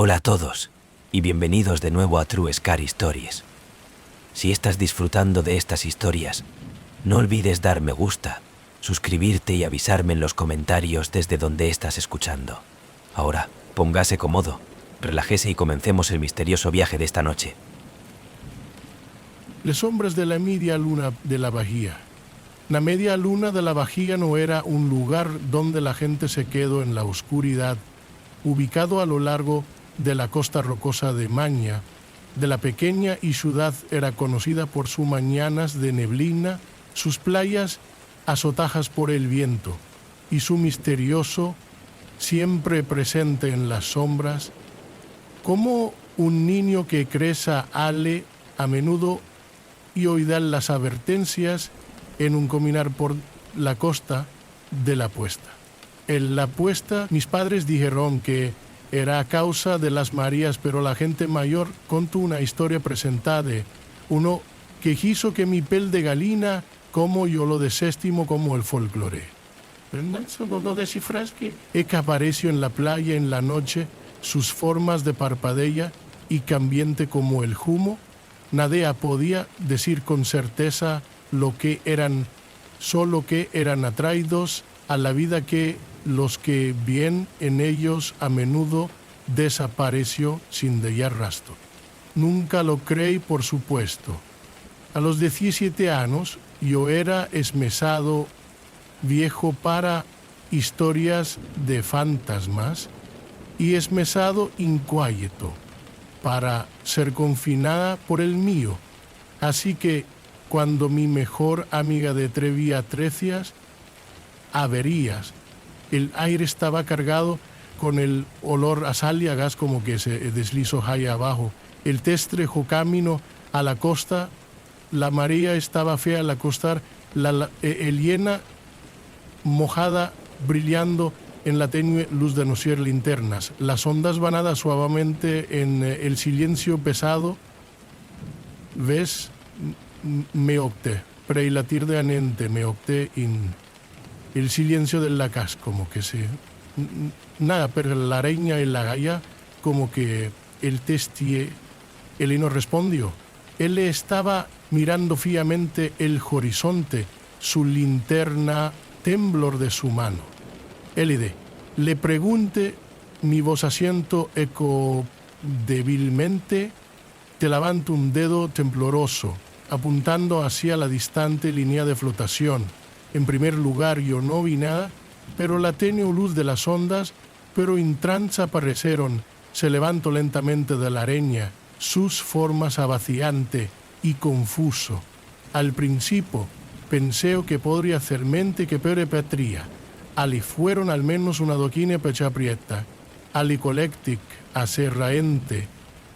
Hola a todos y bienvenidos de nuevo a True Scary Stories. Si estás disfrutando de estas historias, no olvides dar me gusta, suscribirte y avisarme en los comentarios desde donde estás escuchando. Ahora, póngase cómodo, relájese y comencemos el misterioso viaje de esta noche. Las sombras de la media luna de la bahía. La media luna de la bahía no era un lugar donde la gente se quedó en la oscuridad, ubicado a lo largo de la costa rocosa de Maña, de la pequeña y ciudad era conocida por sus mañanas de neblina, sus playas azotadas por el viento y su misterioso, siempre presente en las sombras, como un niño que crece ale a menudo y oirá las advertencias en un caminar por la costa de la puesta. En la puesta, mis padres dijeron que era a causa de las mareas, pero la gente mayor contó una historia presentada de uno que quiso que mi piel de galina, como yo lo desestimo como el folclore. ¿No descifras que apareció en la playa en la noche, sus formas de parpadella y cambiante como el humo? Nadie podía decir con certeza lo que eran, solo que eran atraídos a la vida que los que bien en ellos a menudo desapareció sin dejar rastro. Nunca lo creí, por supuesto. A los 17 años yo era esmesado viejo para historias de fantasmas y esmesado inquieto para ser confinada por el mío. Así que cuando mi mejor amiga de Trevía Trecias, averías, el aire estaba cargado con el olor a sal y a gas como que se deslizó allá abajo. El testrejo camino a la costa, la marea estaba fea al acostar, el hiena mojada brillando en la tenue luz de nuestras linternas. Las ondas banadas suavemente en el silencio pesado. ¿Ves? Me octé, preilatir de anente, me octé en el silencio de la casa, como que se... Nada, pero la araña y la galla, como que el testie, él no respondió. Él estaba mirando fijamente el horizonte, su linterna, temblor de su mano. Él le pregunté, mi voz asiento eco débilmente, te levanto un dedo tembloroso, apuntando hacia la distante línea de flotación. En primer lugar, yo no vi nada, pero la tenue luz de las ondas, pero en trance aparecieron, se levantó lentamente de la areña, sus formas avaciante y confuso. Al principio, pensé que podría hacer mente que perepatría. Ali fueron al menos una doquina pecha prieta, ali colectic, aserraente,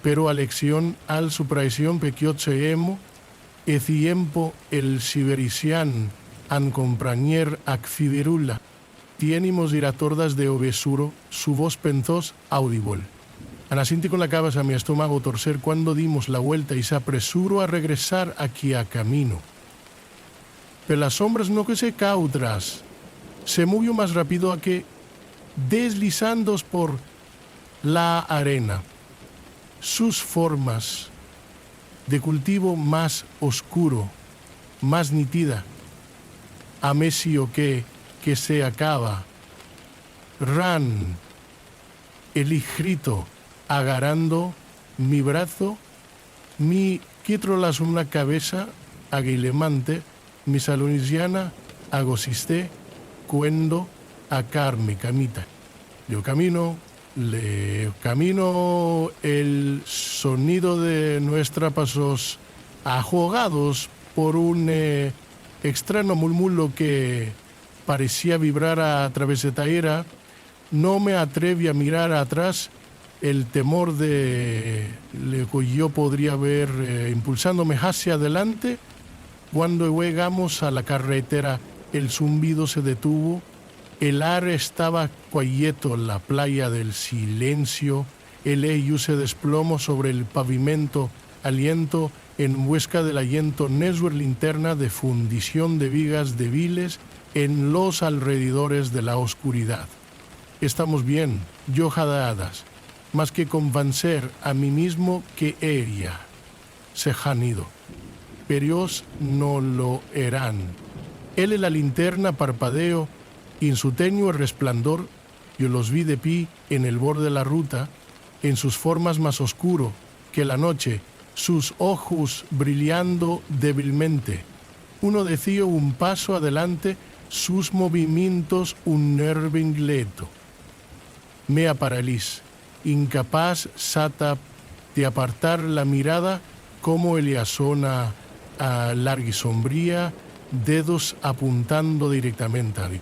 pero a lección al supraición pequiotseemo, e tiempo el siberician, an compañer acciderula, tienimos iratordas de obesuro, su voz pentos audible. Anasinti con la cabeza a mi estómago torcer cuando dimos la vuelta y se apresuró a regresar aquí a camino. Pero las sombras no que se caudras, se movió más rápido a que deslizándos por la arena. Sus formas de cultivo más oscuro, más nítida, a mesio que se acaba. Ran, el higrito, agarrando mi brazo, mi quitrolas una cabeza, aguilemante, mi salonisiana, agosiste, cuendo a carme camita. Yo camino, el sonido de nuestros pasos ahogados por un extraño murmullo que parecía vibrar a través de taera. No me atreví a mirar atrás, el temor de lo que yo podría ver impulsándome hacia adelante. Cuando llegamos a la carretera, el zumbido se detuvo, el aire estaba quieto, la playa del silencio, el ello se desplomó sobre el pavimento, aliento en busca del aliento neswer linterna de fundición de vigas débiles en los alrededores de la oscuridad. Estamos bien, yo jadadas. más que convencer a mí mismo que ella se han ido. Pero ellos no lo eran. Él en la linterna parpadeo y en su tenue resplandor yo los vi de pie en el borde de la ruta, en sus formas más oscuro que la noche, sus ojos brillando débilmente. Uno decía un paso adelante, sus movimientos un nervio inquieto. Me paraliz, incapaz sata de apartar la mirada como Eliasona larga y sombría, dedos apuntando directamente a mí.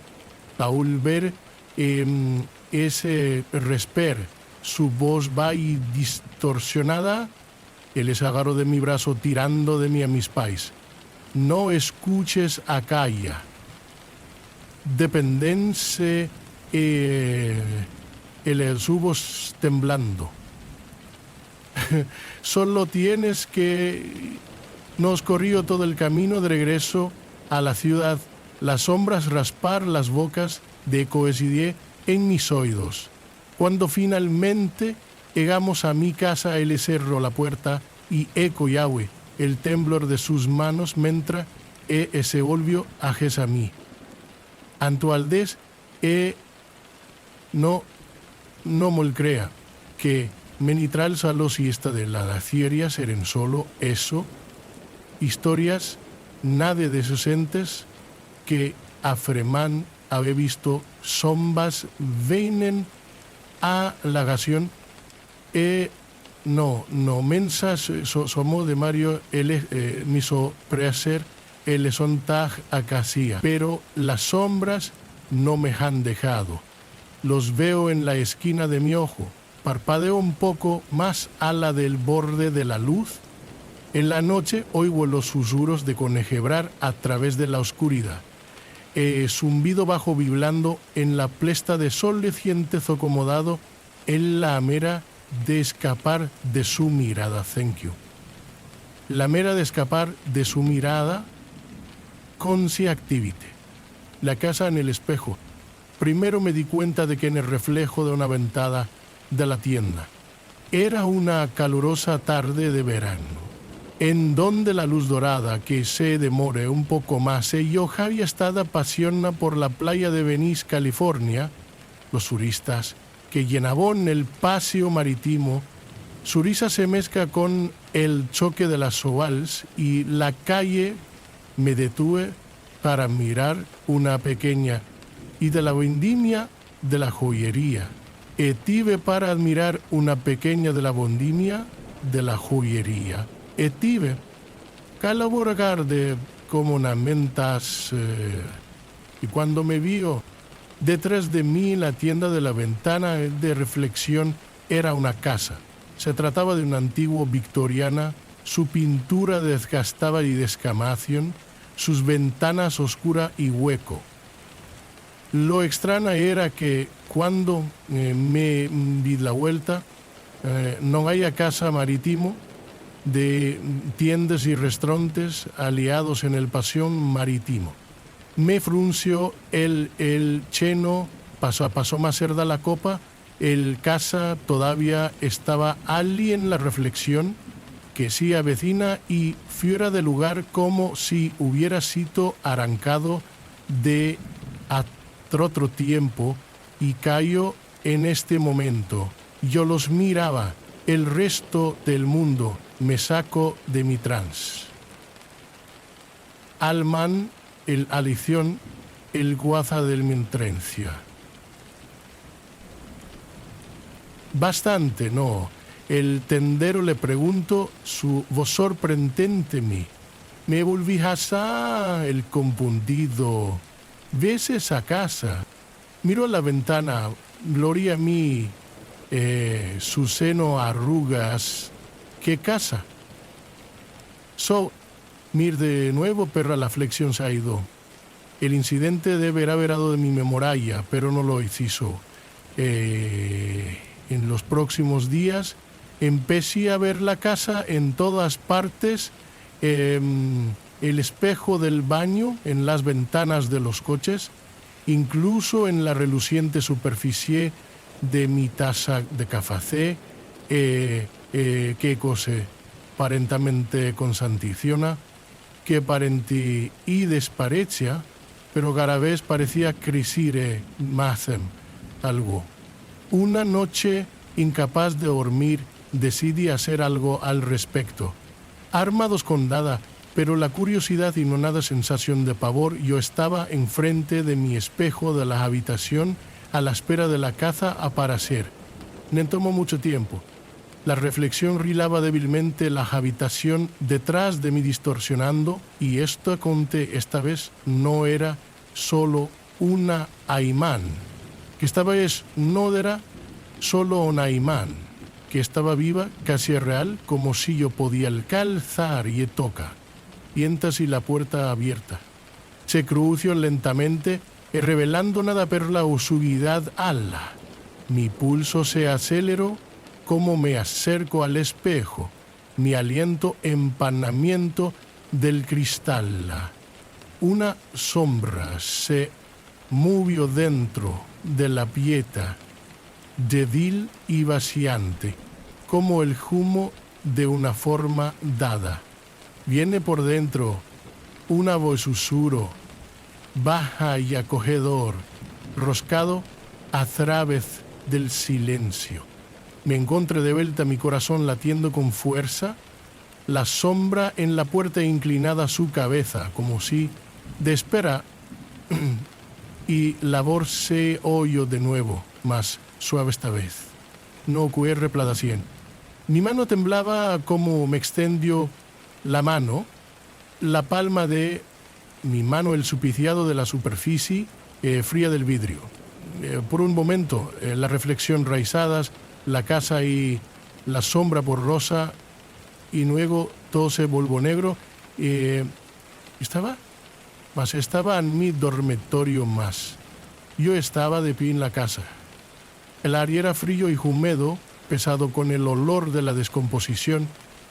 Paul ver ese resper, su voz va y distorsionada, él les agarró de mi brazo tirando de mí a mis pais. No escuches a Calla. Dependense el subo temblando. Solo tienes que... Nos corrió todo el camino de regreso a la ciudad, las sombras raspar las bocas de coincidir en mis oídos. Cuando finalmente llegamos a mi casa, él cerró la puerta y eco Yahweh, el temblor de sus manos, mientras se volvió a mí. Antualdés, no me crea que menitral salo siesta de la cieria seren solo eso, historias nada de esos entes que afremán habe visto sombras venen a la gación no mensas somos de Mario él miso prehacer el son tag acacia, pero las sombras no me han dejado. Los veo en la esquina de mi ojo, parpadeo un poco más a la del borde de la luz. En la noche oigo los susurros de conejebrar a través de la oscuridad. Zumbido bajo vibrando en la plesta de sol leciente acomodado en la mera de escapar de su mirada. Thank you. La mera de escapar de su mirada con si activite. La casa en el espejo. Primero me di cuenta de que en el reflejo de una ventana de la tienda era una calurosa tarde de verano, en donde la luz dorada que se demore un poco más. Yo había estado apasionada por la playa de Venice, California. Los turistas que llenaban el paseo marítimo, su risa se mezcla con el choque de las ovals y la calle. Me detuve para mirar una pequeña y de la vendimia de la joyería. Etive para admirar una pequeña de la vendimia de la joyería. Etive calaboragar de como una mentas y cuando me vio detrás de mí la tienda de la ventana de reflexión era una casa. Se trataba de una antigua victoriana, su pintura desgastada y descamación, sus ventanas oscura y hueco. Lo extraño era que cuando me di la vuelta, no haya casa marítimo de tiendas y restaurantes aliados en el pasión marítimo. Me frunció el cheno, pasó más cerda la copa, el casa todavía estaba allí en la reflexión que sí avecina y fuera de lugar como si hubiera sido arrancado de otro tiempo y cayó en este momento. Yo los miraba, el resto del mundo me sacó de mi trance. Alman, el alición, el guaza del mi entrencia. Bastante, no. El tendero le pregunto su voz sorprendente mí. Me volví a el confundido. ¿Ves esa casa? Miro a la ventana, gloria a mí, su seno arrugas. ¿Qué casa? Mir de nuevo, pero la flexión se ha ido. El incidente debe haber dado de mi memoria, pero no lo hizo. En los próximos días empecé a ver la casa en todas partes, el espejo del baño, en las ventanas de los coches, incluso en la reluciente superficie de mi taza de café, che cose parentamente consanticiona, que parenti y despareccia, pero cada vez parecía crecire más algo. Una noche, incapaz de dormir, decidí hacer algo al respecto. Armados con nada, pero la curiosidad y no nada sensación de pavor, yo estaba enfrente de mi espejo de la habitación a la espera de la caza a aparecer. No tomó mucho tiempo. La reflexión rilaba débilmente la habitación detrás de mí distorsionando, y esto conté esta vez no era solo una aimán, que esta vez no era solo una aimán, que estaba viva, casi real, como si yo podía calzar y toca. Mientras y la puerta abierta. Se crució lentamente, revelando nada per la oscuridad ala. Mi pulso se aceleró como me acerco al espejo, mi aliento empanamiento del cristal. Una sombra se movió dentro de la pieta, débil y vaciante, como el humo de una forma dada. Viene por dentro una voz susurro, baja y acogedor, roscado a través del silencio. Me encontré de vuelta, mi corazón latiendo con fuerza, la sombra en la puerta inclinada su cabeza, como si de espera, y la voz se oyó de nuevo, más suave esta vez. No ocurre pladacien. Mi mano temblaba como me extendió la mano, la palma de mi mano, el supiciado de la superficie fría del vidrio. Por un momento, la reflexión raizadas, la casa y la sombra borrosa, y luego todo se volvió negro. Estaba en mi dormitorio más. Yo estaba de pie en la casa. El aire era frío y húmedo, pesado con el olor de la descomposición.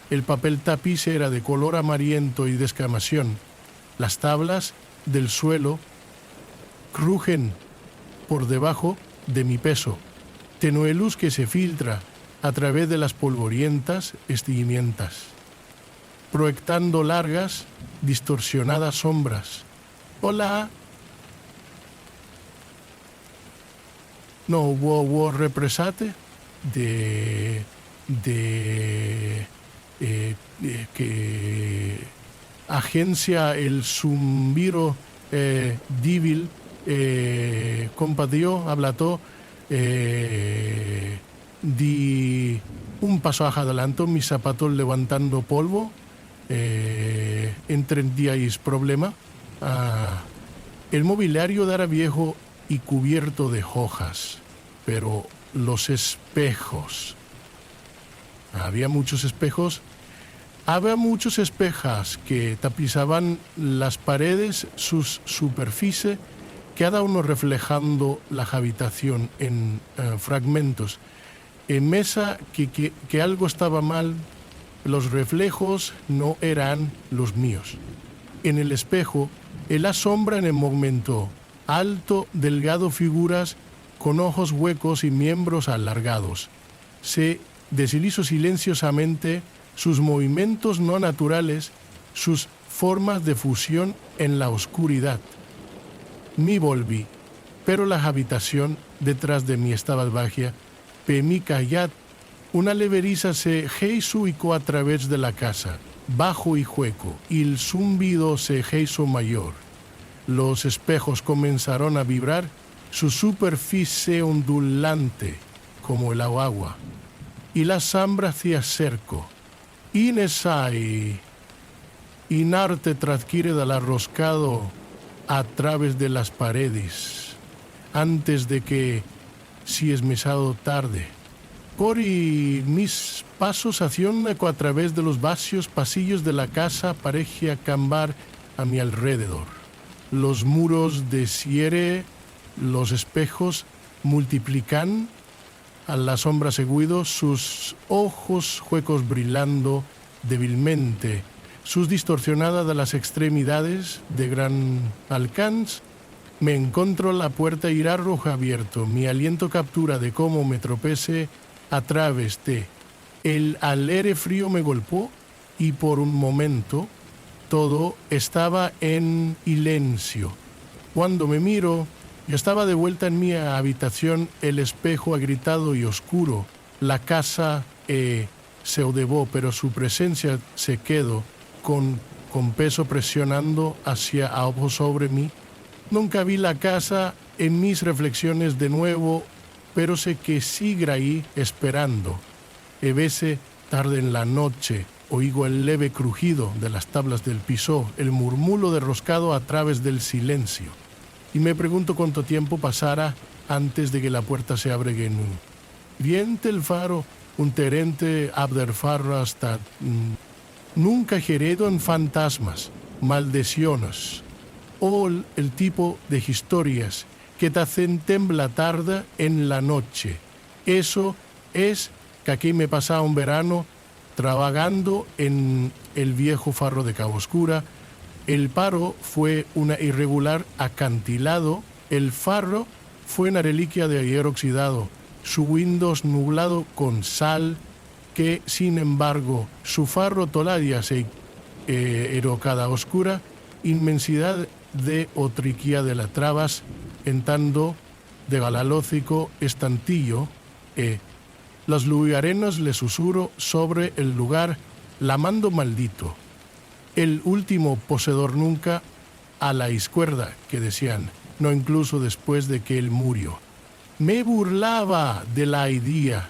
El papel tapiz era de color amarillento y descamación. Las tablas del suelo crujen por debajo de mi peso. Tenue luz que se filtra a través de las polvorientas estiguimientas, proyectando largas, distorsionadas sombras. Hola. No hubo represate que agencia el zumbiro débil compadrió, hablató, di un paso adelante, mis zapatos levantando polvo, entendíais problema. El mobiliario era viejo y cubierto de hojas, pero los espejos, había muchos espejos que tapizaban las paredes, sus superficie, cada uno reflejando la habitación en fragmentos. En mesa que algo estaba mal, los reflejos no eran los míos. En el espejo, en la sombra en el momento, alto, delgado figuras con ojos huecos y miembros alargados. Se deslizó silenciosamente sus movimientos no naturales, sus formas de fusión en la oscuridad. Me volví, pero la habitación detrás de mí estaba vacía. Pemí callar. Una leveriza se ubicó a través de la casa, bajo y hueco, y el zumbido se hizo mayor. Los espejos comenzaron a vibrar, su superficie ondulante como el agua, y la sombra se acercó. Inesai, inarte transquiere del arroscado a través de las paredes, antes de que si es mesado tarde. Corrí mis pasos hacia un eco a través de los vacíos pasillos de la casa, parecía cambar a mi alrededor. Los muros de cierre, los espejos multiplican a la sombra seguido, sus ojos huecos brillando débilmente, sus distorsionadas de las extremidades de gran alcance, Me encontro la puerta irá roja abierto. Mi aliento captura de cómo me tropecé a través de. El aire frío me golpeó y por un momento todo estaba en silencio. Cuando me miro, ya estaba de vuelta en mi habitación. El espejo agrietado y oscuro. La casa se odevó, pero su presencia se quedó con peso presionando hacia abajo sobre mí. Nunca vi la casa en mis reflexiones de nuevo, pero sé que sigue ahí esperando. A veces, tarde en la noche, oigo el leve crujido de las tablas del piso, el murmullo derroscado a través del silencio. Y me pregunto cuánto tiempo pasará antes de que la puerta se abra en un. Viente el faro, un terente abderfarro hasta. Nunca heredo en fantasmas, maldiciones, o el tipo de historias que te hacen temblar tarde en la noche. Eso es que aquí me pasaba un verano trabajando en el viejo faro de Cabo Oscura. El paro fue una irregular acantilado, el faro fue una reliquia de ayer oxidado, su windows nublado con sal, que sin embargo su faro todavía se erocada oscura, inmensidad de otriquía de las trabas, en tanto de galalócico estantillo, las lugarenas le susurro sobre el lugar, lamando maldito. El último poseedor nunca a la izquierda, que decían, no incluso después de que él murió. Me burlaba de la idea.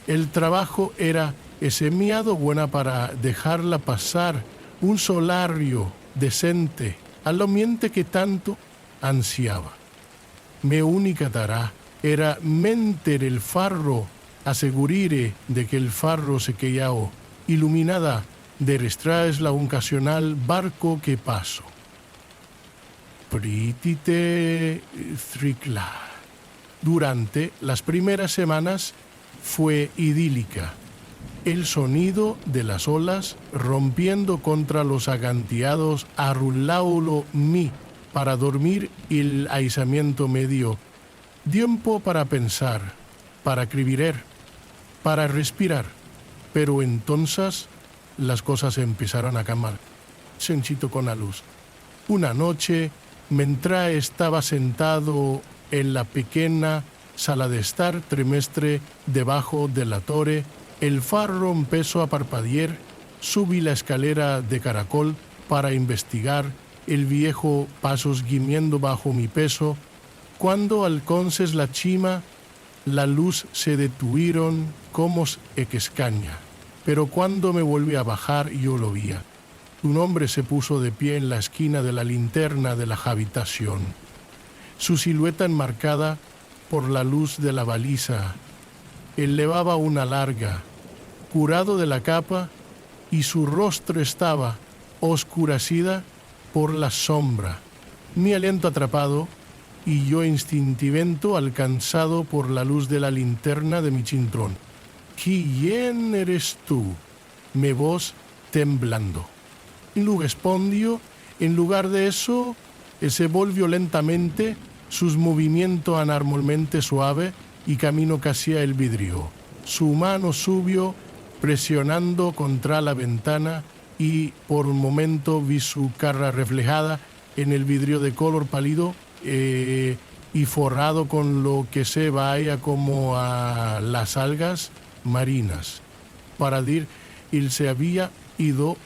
El trabajo era esemiado buena para dejarla pasar un solario decente al ambiente que tanto ansiaba. Mi única tarea era mentir el farro, asegurire de que el farro se quedó iluminada de restraes la ocasional barco que paso. Pritite Tricla. Durante las primeras semanas fue idílica. El sonido de las olas rompiendo contra los acantilados arrulándolo mí para dormir y el aislamiento medio. Tiempo para pensar, para escribir, para respirar. Pero entonces las cosas empezaron a cambiar. Sencillo con la luz. Una noche, mientras estaba sentado en la pequeña sala de estar trimestre debajo de la torre, el faro empezó a parpadear. Subí la escalera de caracol para investigar el viejo pasos gimiendo bajo mi peso. Cuando alcances la cima, la luz se detuvieron como escaña. Pero cuando me volví a bajar, yo lo vi. Un hombre se puso de pie en la esquina de la linterna de la habitación. Su silueta enmarcada por la luz de la baliza. Él llevaba una larga, curado de la capa, y su rostro estaba oscurecida por la sombra. Mi aliento atrapado y yo instintivamente alcanzado por la luz de la linterna de mi cinturón. ¿Quién eres tú? Me voz temblando. Lu respondió. En lugar de eso, se volvió lentamente, sus movimientos anormalmente suave y camino casi el vidrio. Su mano subió presionando contra la ventana y por un momento vi su cara reflejada en el vidrio de color pálido y forrado con lo que se vaya como a las algas marinas. Para decir, él se había ido.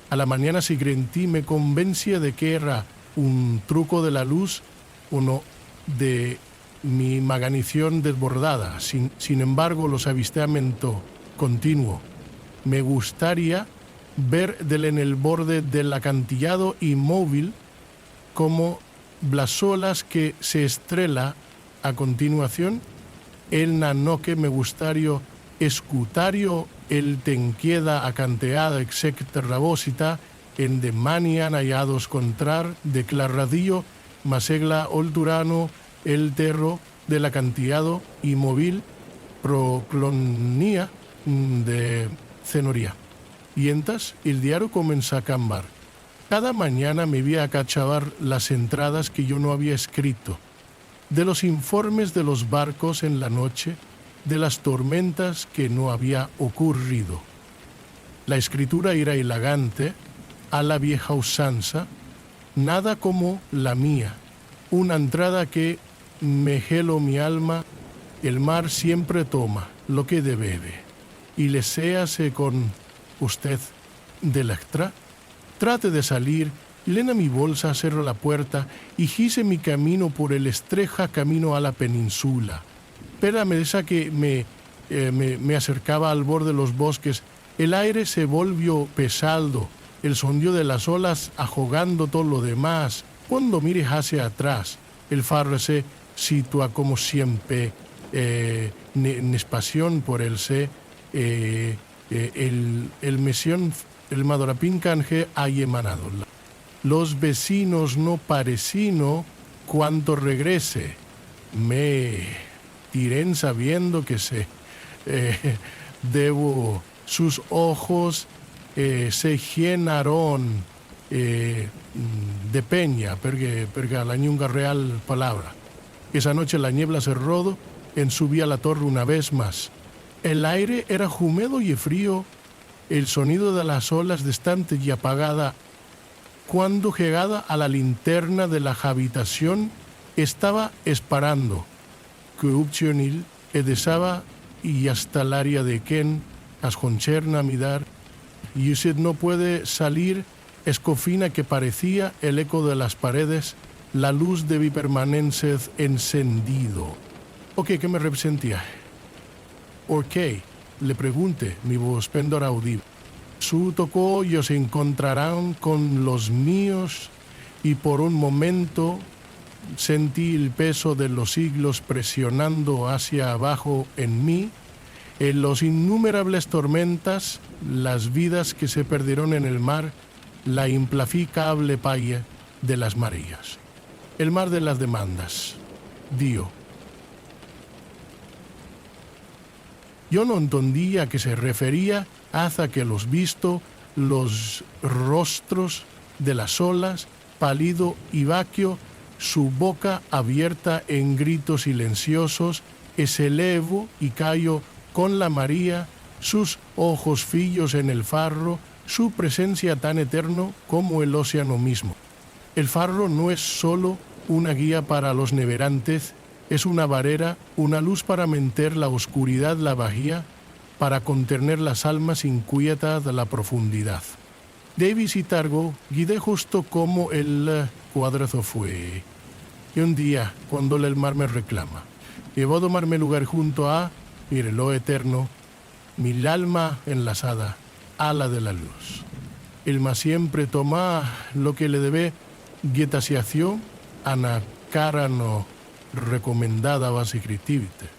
A la mañana siguiente me convencía de que era un truco de la luz, uno de mi imaginación desbordada. Sin embargo, los avistamientos continuos. Me gustaría ver en el borde del acantilado inmóvil como las olas que se estrella a continuación. El nanoque me gustaría escutario el tenquieda acanteada execta rabosita en demanian hallados contrar declaradillo masegla olturano el terro del acantilado inmóvil proclonía de cenoría. Y entonces el diario comenzó a cambiar. Cada mañana me vi a cachavar las entradas que yo no había escrito, de los informes de los barcos en la noche, de las tormentas que no había ocurrido. La escritura era elegante, a la vieja usanza, nada como la mía, una entrada que me gelo mi alma, el mar siempre toma lo que debe, y le séase con usted de Electra. Trate de salir, llena mi bolsa, cerro la puerta y hice mi camino por el estrecha camino a la península. Pero a medida que me acercaba al borde de los bosques, el aire se volvió pesado, el sonido de las olas ahogando todo lo demás. Cuando mires hacia atrás, el faro se sitúa como siempre en espación por el se, el mesión, el madorapín canje hay emanado. Los vecinos no parecino cuanto regrese, me tiren sabiendo que debo sus ojos se llenaron de peña, porque la ñunga real palabra. Esa noche la niebla se rodó en subí a la torre una vez más. El aire era húmedo y frío, el sonido de las olas distante y apagada. Cuando llegada a la linterna de la habitación, estaba esperando que Upchionil edesaba y hasta el área de Ken, asconcherna midar, y usted no puede salir, escofina que parecía el eco de las paredes, la luz de permanencia encendido. Ok, ¿qué me representía? Ok, le pregunté, mi voz pendor audible. Su tocó y se encontrarán con los míos, y por un momento sentí el peso de los siglos presionando hacia abajo en mí, en los innumerables tormentas, las vidas que se perdieron en el mar, la implacable paya de las mareas. El mar de las demandas. Dio. Yo no entendía a qué se refería hasta que los visto los rostros de las olas, pálido y vaquio, su boca abierta en gritos silenciosos, ese elevo y callo con la María, sus ojos fillos en el farro, su presencia tan eterno como el océano mismo. El farro no es solo una guía para los navegantes, es una barrera, una luz para mentir la oscuridad la bahía, para contener las almas inquietas de la profundidad. De visitargo, guidé justo como el cuadrazo fue. Y un día, cuando el mar me reclama, llevó a tomarme lugar junto a, mire, lo eterno, mi alma enlazada a la de la luz. El más siempre toma lo que le debe guietaciación a la cara no recomendada básicamente.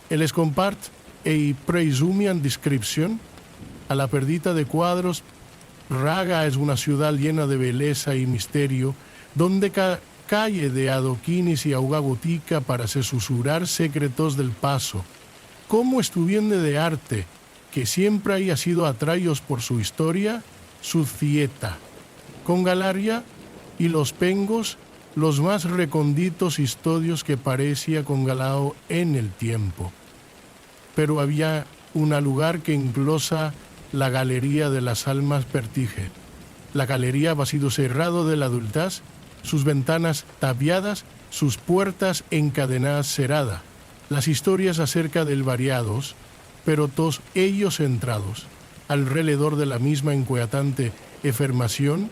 El compart e presumian descripción a la perdita de cuadros. Raga es una ciudad llena de belleza y misterio, donde calle de adoquines y auga botica para se susurrar secretos del paso. Como estudiante de arte, que siempre haya sido atraídos por su historia, su cieta, con Galaria y los pengos, los más recónditos historios que parecía congalado en el tiempo. Pero había un lugar que enclosa la galería de las almas pertige. La galería ha sido cerrado de la adultez, sus ventanas tapiadas, sus puertas encadenadas cerrada. Las historias acerca del variados, pero todos ellos centrados alrededor de la misma inquietante enfermación.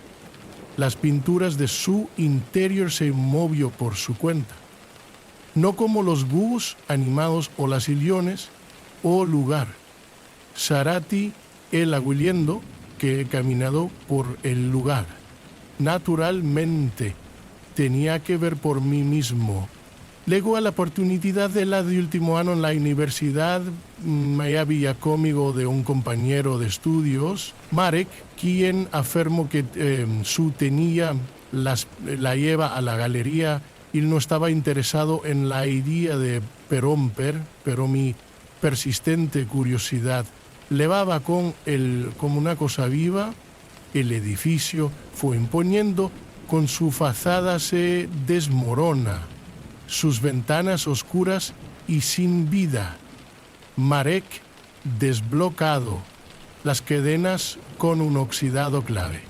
Las pinturas de su interior se movió por su cuenta, no como los búhos animados o las iliones o lugar. Sarati el aguiliendo que he caminado por el lugar. Naturalmente, tenía que ver por mí mismo. Luego a la oportunidad de la de último año en la universidad, me había conmigo de un compañero de estudios, Marek, quien afirmó que su tenía la lleva a la galería y no estaba interesado en la idea de perromper, pero mi persistente curiosidad levaba como una cosa viva El edificio fue imponiendo, con su fachada se desmorona, sus ventanas oscuras y sin vida. Marek desblocado, las cadenas con un oxidado clave.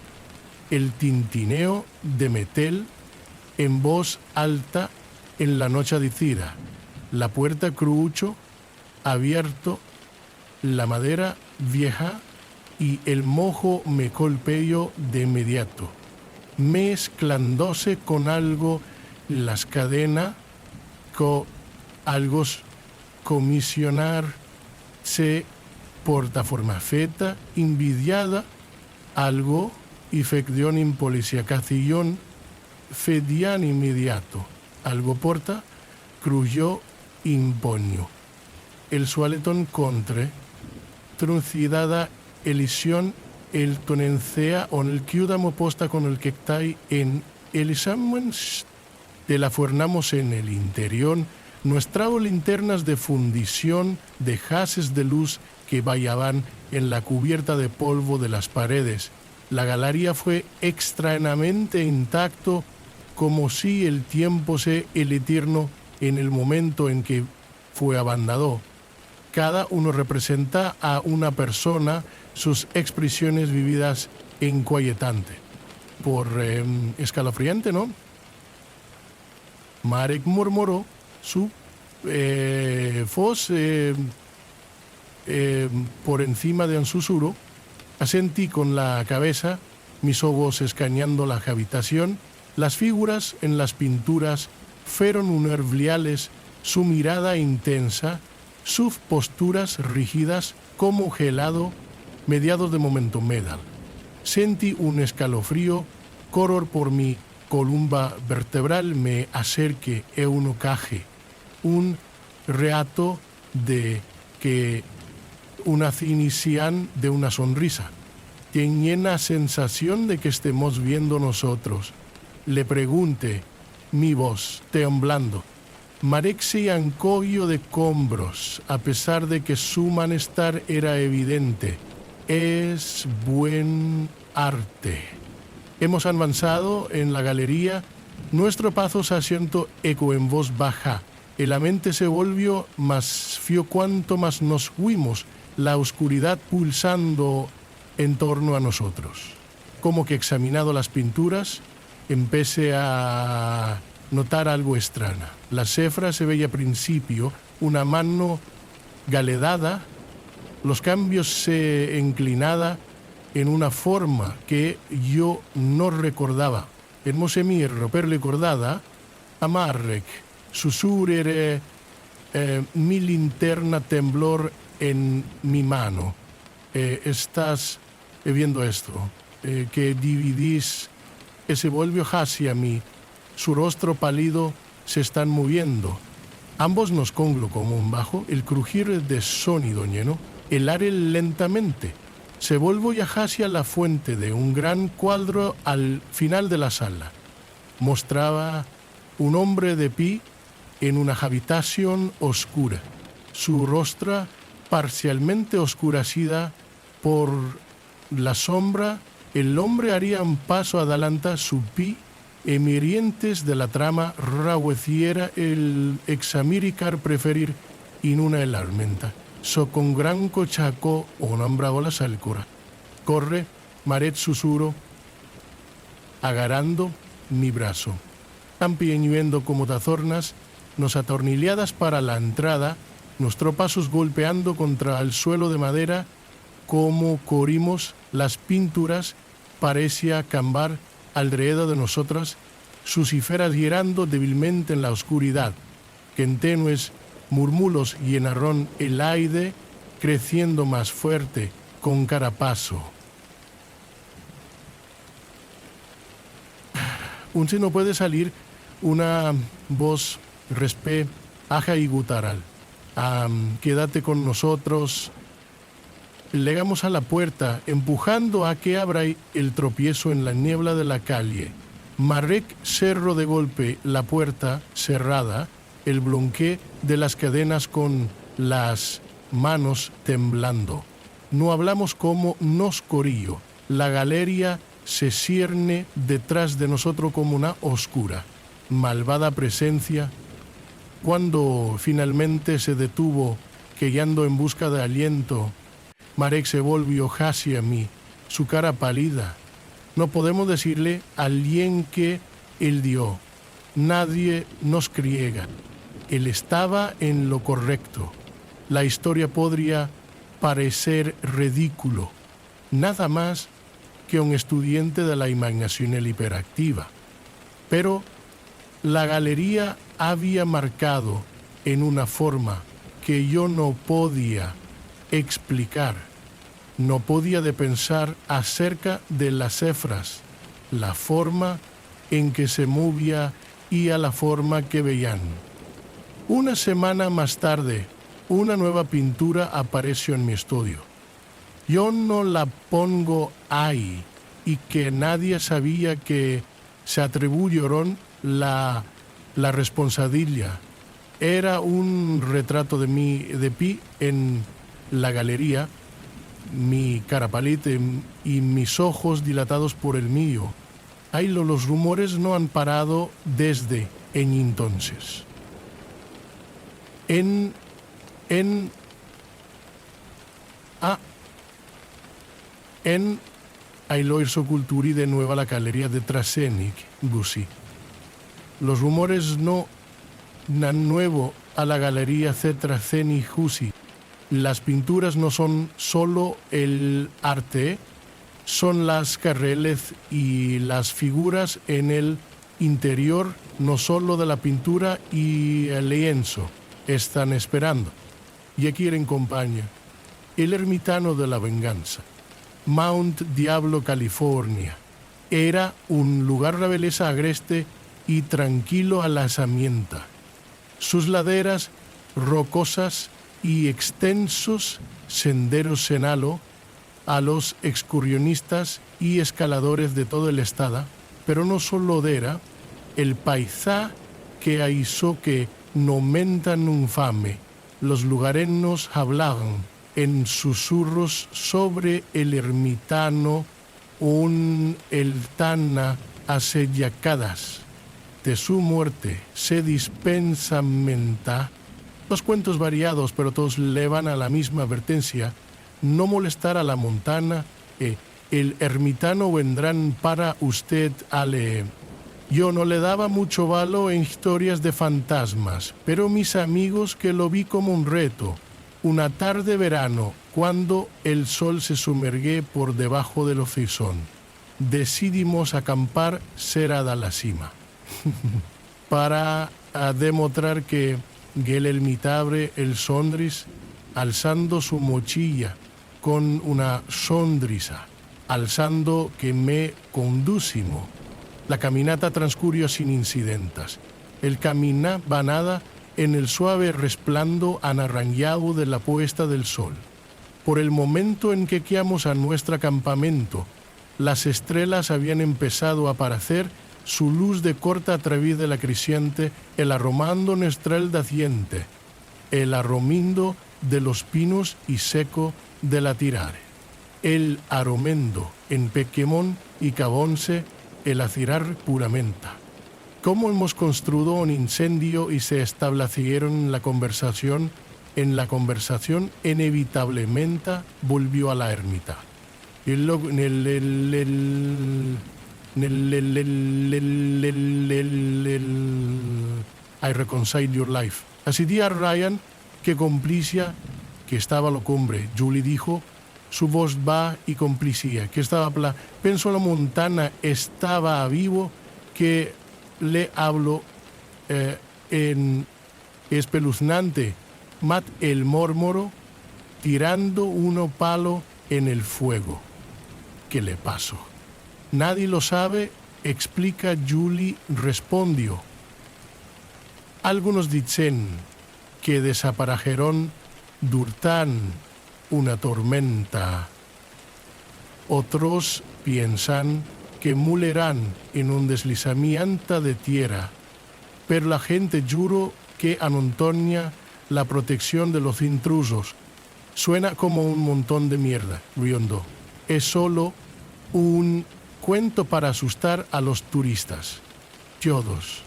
El tintineo de metal en voz alta en la noche adicida. La puerta crucho abierto, la madera vieja y el mojo me golpeó de inmediato, mezclándose con algo las cadenas, con algo comisionar se portaformafeta invidiada, algo y fecdión in policiacación fedian inmediato, algo porta, cruyó imponio. El sualetón contre, truncidada elisión, el tonencea on el chiudamo posta con el que tai en el examen de la fornamos en el interior, nuestras linternas de fundición de haces de luz que vallaban en la cubierta de polvo de las paredes. La galería fue extrañamente intacto, como si el tiempo se el eterno en el momento en que fue abandonado. Cada uno representa a una persona, sus expresiones vividas inquietante. Por escalofriante, ¿no? Marek murmuró su voz por encima de un susurro. Asentí con la cabeza, mis ojos escaneando la habitación. Las figuras en las pinturas fueron unerviales, su mirada intensa, sus posturas rígidas como gelado, mediados de momento medal. Sentí un escalofrío, correr por mi columna vertebral, me acerqué a un caje, un reato de que una cinician de una sonrisa. Tenía la sensación de que estemos viendo nosotros. Le pregunté, mi voz temblando. Marek se encogió de hombros, a pesar de que su malestar era evidente. Es buen arte. Hemos avanzado en la galería. Nuestro paso se asientó eco en voz baja. La mente se volvió más frío cuanto más nos fuimos, la oscuridad pulsando en torno a nosotros. Como que examinado las pinturas, empecé a notar algo extraño. La cifra se veía al principio, una mano galedada, los cambios se inclinada en una forma que yo no recordaba. Hermose mirro per recordada a Marek, susurrere mi linterna temblor en mi mano. Estás viendo esto, que dividís, que se volvió hacia mí, su rostro pálido se están moviendo. Ambos nos conglo como un bajo, el crujir de sonido lleno, el aire lentamente. Se volvió ya hacia la fuente de un gran cuadro al final de la sala. Mostraba un hombre de pie en una habitación oscura, su rostro parcialmente oscurecida por la sombra. El hombre haría un paso adelante, su pie emirientes de la trama rahueciera el examiricar preferir in una elarmenta. So con gran cochaco o nombrado la salcura. Corre, Marek susurro, agarrando mi brazo. Tampiñuendo como tazornas, nos atornilladas para la entrada, nuestros pasos golpeando contra el suelo de madera, como corrimos las pinturas, parecía cambar alrededor de nosotras, sus cifras girando débilmente en la oscuridad, que en tenues murmulos llenaron el aire, creciendo más fuerte con cada paso. Un si no puede salir una voz respe, aja y gutaral. Quédate con nosotros. Llegamos a la puerta, empujando a que abra el tropiezo en la niebla de la calle. Marek cerró de golpe la puerta cerrada, el blonqué de las cadenas con las manos temblando. No hablamos como nos corillo. La galería se cierne detrás de nosotros como una oscura, malvada presencia. Cuando finalmente se detuvo, quejando en busca de aliento, Marek se volvió hacia mí, su cara pálida. No podemos decirle a alguien que él dio. Nadie nos criega. Él estaba en lo correcto. La historia podría parecer ridículo, nada más que un estudiante de la imaginación hiperactiva. Pero la galería había marcado en una forma que yo no podía explicar. No podía de pensar acerca de las cifras, la forma en que se movía y a la forma que veían. Una semana más tarde, una nueva pintura apareció en mi estudio. Yo no la pongo ahí y que nadie sabía que se atribuyeron la responsabilidad. Era un retrato de mí de pie en la galería, mi cara pálida y mis ojos dilatados por el mío. Ahí los rumores no han parado desde entonces. En Ailoirso Culturi de nuevo a la galería de Trasenik, Gusi. Los rumores no han nuevo a la galería Cetraceni Gusi. Las pinturas no son solo el arte, son las carreles y las figuras en el interior, no solo de la pintura y el lienzo. Están esperando. Y aquí en compañía, el ermitaño de la venganza. Mount Diablo, California. Era un lugar de belleza agreste y tranquilo a la samienta. Sus laderas rocosas y extensos senderos en halo a los excursionistas y escaladores de todo el estado, pero no solo era el paisaje que hizo que no mentan un fame. Los lugareños hablaban en susurros sobre el ermitaño, un eltana hace décadas de su muerte se dispensamenta. Los cuentos variados, pero todos llevan a la misma advertencia: no molestar a la montana, el ermitaño vendrán para usted a leer. Yo no le daba mucho valor en historias de fantasmas, pero mis amigos que lo vi como un reto. Una tarde verano, cuando el sol se sumergue por debajo del horizonte, decidimos acampar cerca la cima para demostrar que el ermitaño, el sondris, alzando su mochila con una sonrisa, alzando que me conducimos. La caminata transcurrió sin incidentes. El caminar banada en el suave resplandor anaranjado de la puesta del sol. Por el momento en que llegamos a nuestro campamento, las estrellas habían empezado a aparecer, su luz de corta a través de la creciente, el aromando nuestral daciente, el aromindo de los pinos y seco de la tirare, el aromendo en Pequemón y Cabonce, el acirar puramente. Cómo hemos construido un incendio y se establecieron en la conversación inevitablemente volvió a la ermita. I reconcile your life. Así día Ryan, que complicia, que estaba lo cumbre. Julie dijo, su voz va y complicía, que estaba penso la montana estaba vivo, que le hablo en espeluznante, mat el mórmoro, tirando uno palo en el fuego. ¿Qué le pasó? Nadie lo sabe, explica Julie, respondió. Algunos dicen que desaparecieron durante una tormenta. Otros piensan que mulerán en un deslizamiento de tierra, pero la gente juró que Antonia la protección de los intrusos. Suena como un montón de mierda, riendo. Es solo un cuento para asustar a los turistas. Todos.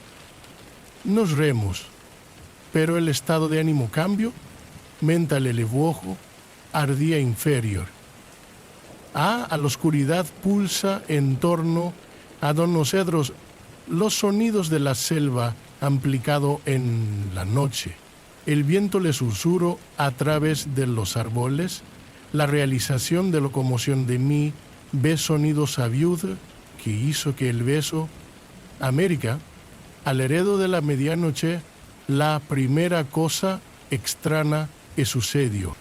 Nos remos, pero el estado de ánimo cambio, mental elevojo, ardía inferior. A la oscuridad pulsa en torno a don Nosotros los sonidos de la selva amplificado en la noche. El viento le susurró a través de los árboles, la realización de locomoción de mí ve sonidos agudos que hizo que el beso, América, al heredo de la medianoche, la primera cosa extraña que sucedió.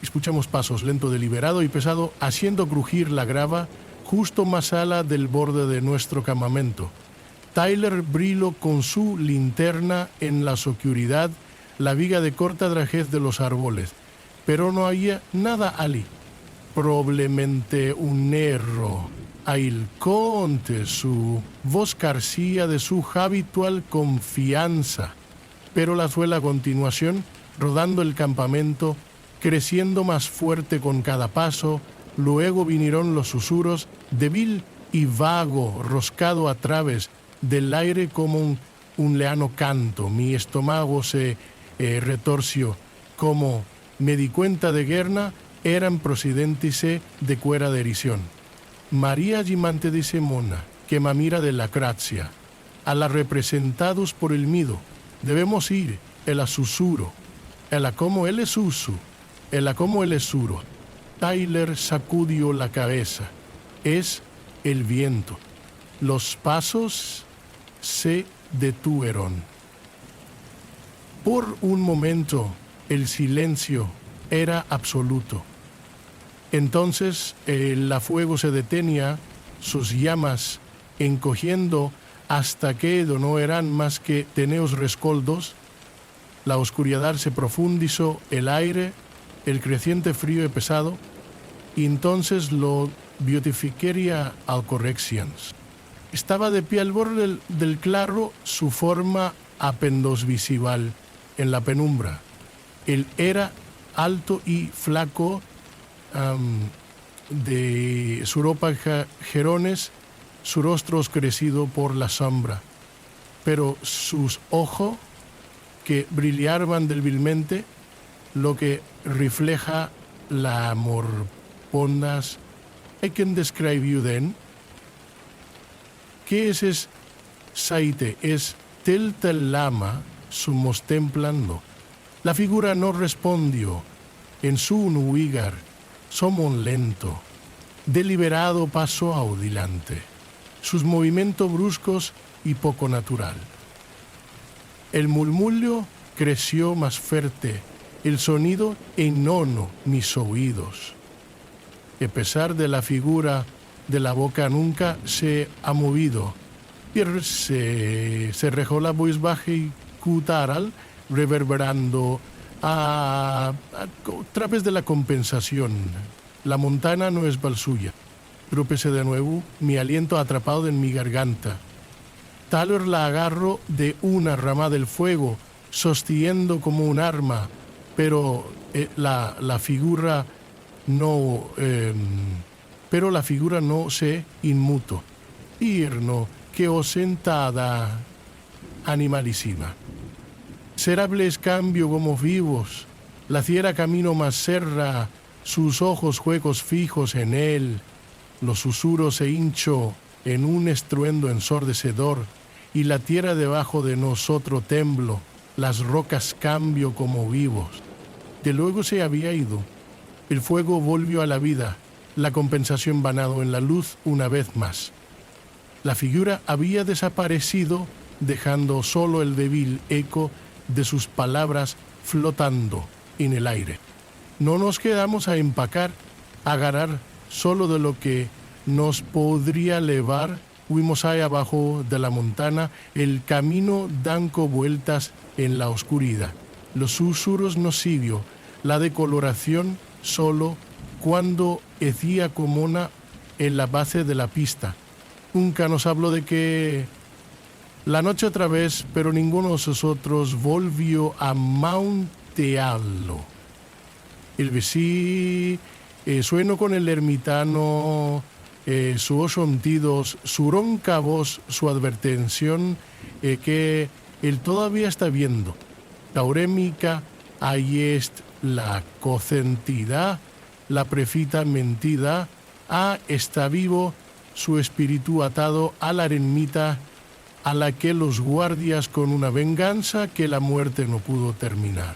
Escuchamos pasos lento, deliberado y pesado, haciendo crujir la grava justo más ala del borde de nuestro campamento. Tyler brilló con su linterna en la oscuridad, la viga de corta drajez de los árboles, pero no había nada allí. Probablemente un error. El conte su voz carecía de su habitual confianza, pero la suela a continuación, rodando el campamento, creciendo más fuerte con cada paso, luego vinieron los susurros, débil y vago, roscado a través del aire como un leano canto. Mi estómago se retorció, como me di cuenta de guerra, eran procedentes de cuera de erisión. María Gimante de Semona, que mamira de la gracia, a la representados por el mido, debemos ir, el a susuro, el a como él es uso, el a como él es suro. Tyler sacudió la cabeza. Es el viento. Los pasos se detuvieron. Por un momento, el silencio era absoluto. Entonces el fuego se detenía, sus llamas encogiendo hasta que no eran más que teneos rescoldos. La oscuridad se profundizó, el aire, el creciente frío y pesado, y entonces lo beautificaría al corrections. Estaba de pie al borde del claro, su forma apenas visible en la penumbra. Él era alto y flaco, de su ropa jerones, su rostro crecido por la sombra, pero sus ojos, que brillaban débilmente, lo que refleja la morpondas. I can describe you then. ¿Qué es saite? Es tel lama, sumos templando. La figura no respondió. En su lugar, somos lento. Deliberado pasó adelante. Sus movimientos bruscos y poco natural. El murmullo creció más fuerte. El sonido enonó mis oídos. A pesar de la figura de la boca nunca se ha movido. Pierre se rejó la voz baja y cutaral, reverberando a través de la compensación. La montaña no es suya. Tropecé de nuevo, mi aliento atrapado en mi garganta. Tyler la agarró de una rama del fuego, sosteniendo como un arma, pero la figura no se inmutó. Irno, que os sentada animalísima. Serables cambio como vivos, la fiera camino más serra, sus ojos juegos fijos en él, los susurros se hinchó en un estruendo ensordecedor, y la tierra debajo de nosotros tembló, las rocas cambio como vivos. De luego se había ido. El fuego volvió a la vida, la compensación vanado en la luz una vez más. La figura había desaparecido, dejando solo el débil eco de sus palabras flotando en el aire. No nos quedamos a empacar, a agarrar solo de lo que nos podría llevar. Fuimos ahí abajo de la montaña, el camino dando vueltas en la oscuridad. Los susurros no siguió, la decoloración solo cuando hacía como una en la base de la pista. Nunca nos habló de que la noche otra vez, pero ninguno de nosotros volvió a mountearlo. El vecino sueno con el ermitaño sus sentidos, su ronca voz, su advertencia que él todavía está viendo. Taurémica, ahí es la cocentidad, la prefita mentida, está vivo su espíritu atado a la ermita a la que los guardias con una venganza que la muerte no pudo terminar,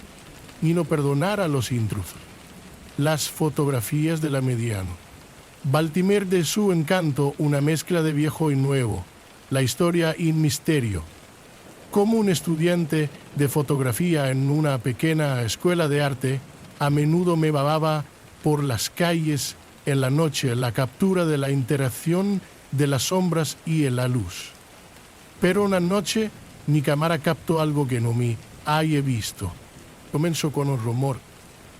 y no perdonar a los intrusos. Las fotografías de la Mediano. Baltimore de su encanto, una mezcla de viejo y nuevo, la historia y misterio. Como un estudiante de fotografía en una pequeña escuela de arte, a menudo me vagaba por las calles en la noche la captura de la interacción de las sombras y la luz. Pero una noche mi cámara captó algo que no me haya visto. Comenzó con un rumor.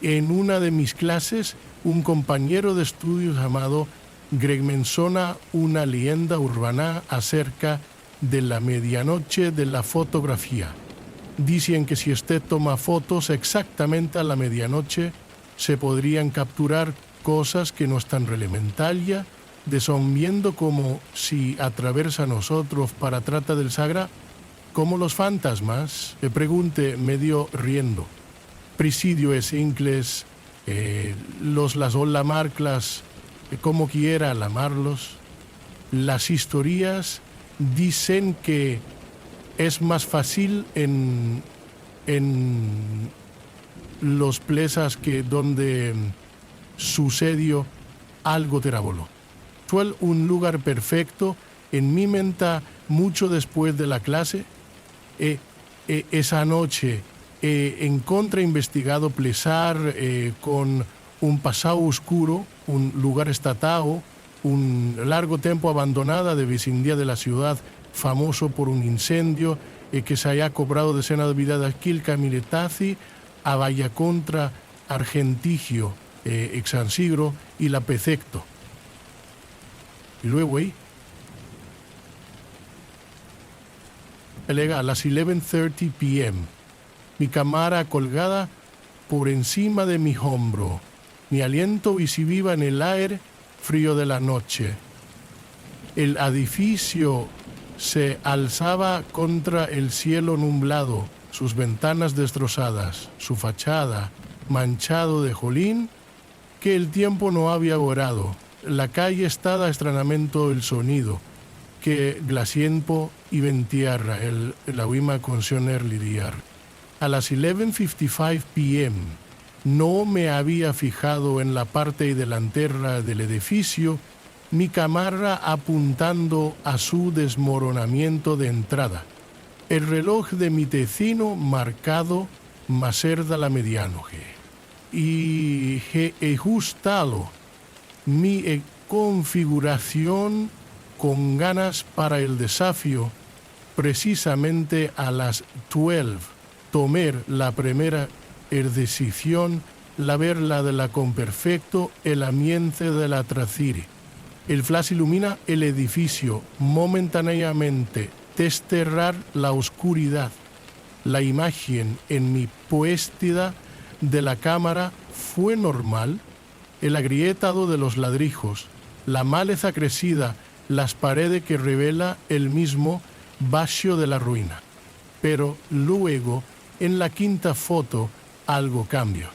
En una de mis clases, un compañero de estudios llamado Greg menciona una leyenda urbana acerca de la medianoche de la fotografía. Dicen que si usted toma fotos exactamente a la medianoche, se podrían capturar cosas que no están reglamentarias, de son viendo como si atraviesa a nosotros para trata del sagra, como los fantasmas, le pregunté medio riendo. Presidio es inglés, las ola marclas, como quiera llamarlos. Las historias dicen que es más fácil en los plesas que donde sucedió algo terrible. Fue un lugar perfecto en mi mente mucho después de la clase. Esa noche encontré investigado plesar con un pasado oscuro, un lugar estatado, un largo tiempo abandonada de vecindad de la ciudad, famoso por un incendio que se haya cobrado decenas de vidas de Quilca Militazi, a Valla contra Argentigio, San Sigro y la Pececto. Y luego a las 11:30 p.m., mi cámara colgada por encima de mi hombro, mi aliento visible en el aire frío de la noche. El edificio se alzaba contra el cielo nublado, sus ventanas destrozadas, su fachada manchado de jolín que el tiempo no había borrado. La calle estaba extrañamente el sonido que glaciempo y ventierra la huima concioner lidiar. A las 11:55 p.m. no me había fijado en la parte delantera del edificio, mi cámara apuntando a su desmoronamiento de entrada. El reloj de mi vecino marcado macerda la medianoche. Y he ajustado mi configuración con ganas para el desafío. Precisamente a las 12 tomé la primera decisión, la verla de la con perfecto el ambiente de la tracire. El flash ilumina el edificio momentáneamente, desterrar la oscuridad. La imagen en mi puesta de la cámara fue normal. El agrietado de los ladrijos, la maleza crecida, las paredes que revela el mismo vacío de la ruina. Pero luego, en la quinta foto, algo cambió.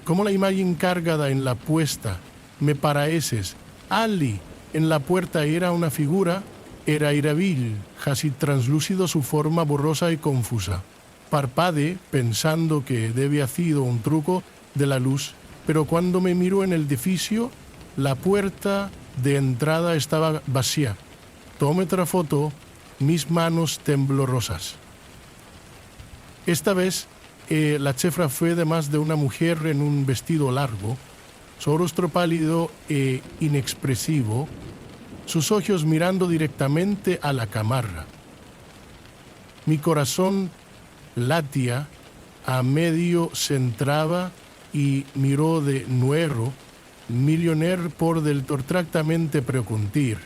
Como la imagen cargada en la puesta, me paraeces, Ali, en la puerta era una figura, era irabil, casi translúcido su forma borrosa y confusa. Parpade pensando que debía sido un truco de la luz, pero cuando me miró en el edificio, la puerta de entrada estaba vacía. Tomé otra foto, mis manos temblorosas. Esta vez, la cifra fue de más de una mujer en un vestido largo, su rostro pálido e inexpresivo, sus ojos mirando directamente a la cámara. Mi corazón latía, a medio se entraba y miró de nuevo, millonaire por del tortractamente precontir.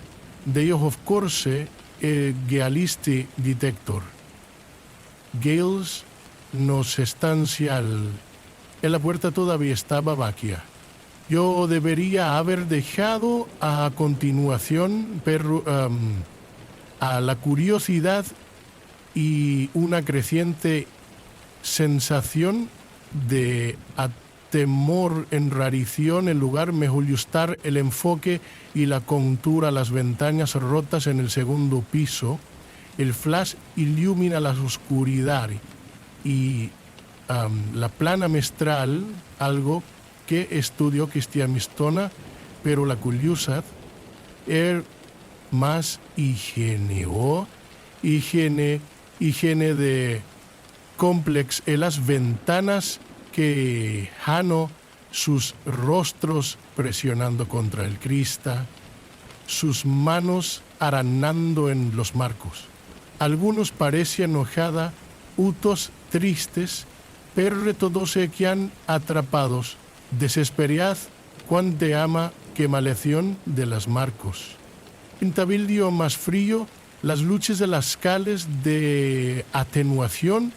De ellos, of course, gealisti detector. Gales nos estancial. En la puerta todavía estaba vacía. Yo debería haber dejado a continuación a la curiosidad y una creciente sensación de temor, enrarición, en lugar mejor ajustar el enfoque y la contura a las ventanas rotas en el segundo piso. El flash ilumina la oscuridad y la plana mestral, algo que estudió Cristian Mistona, pero la curiosidad es más higiene de complex en las ventanas que Jano, sus rostros presionando contra el crista, sus manos aranando en los marcos. Algunos parecían enojada, otros tristes, pero todos se quedan atrapados, desesperad cuan te ama que maldición de las marcos. En tabildio más frío, las luces de las cales de atenuación,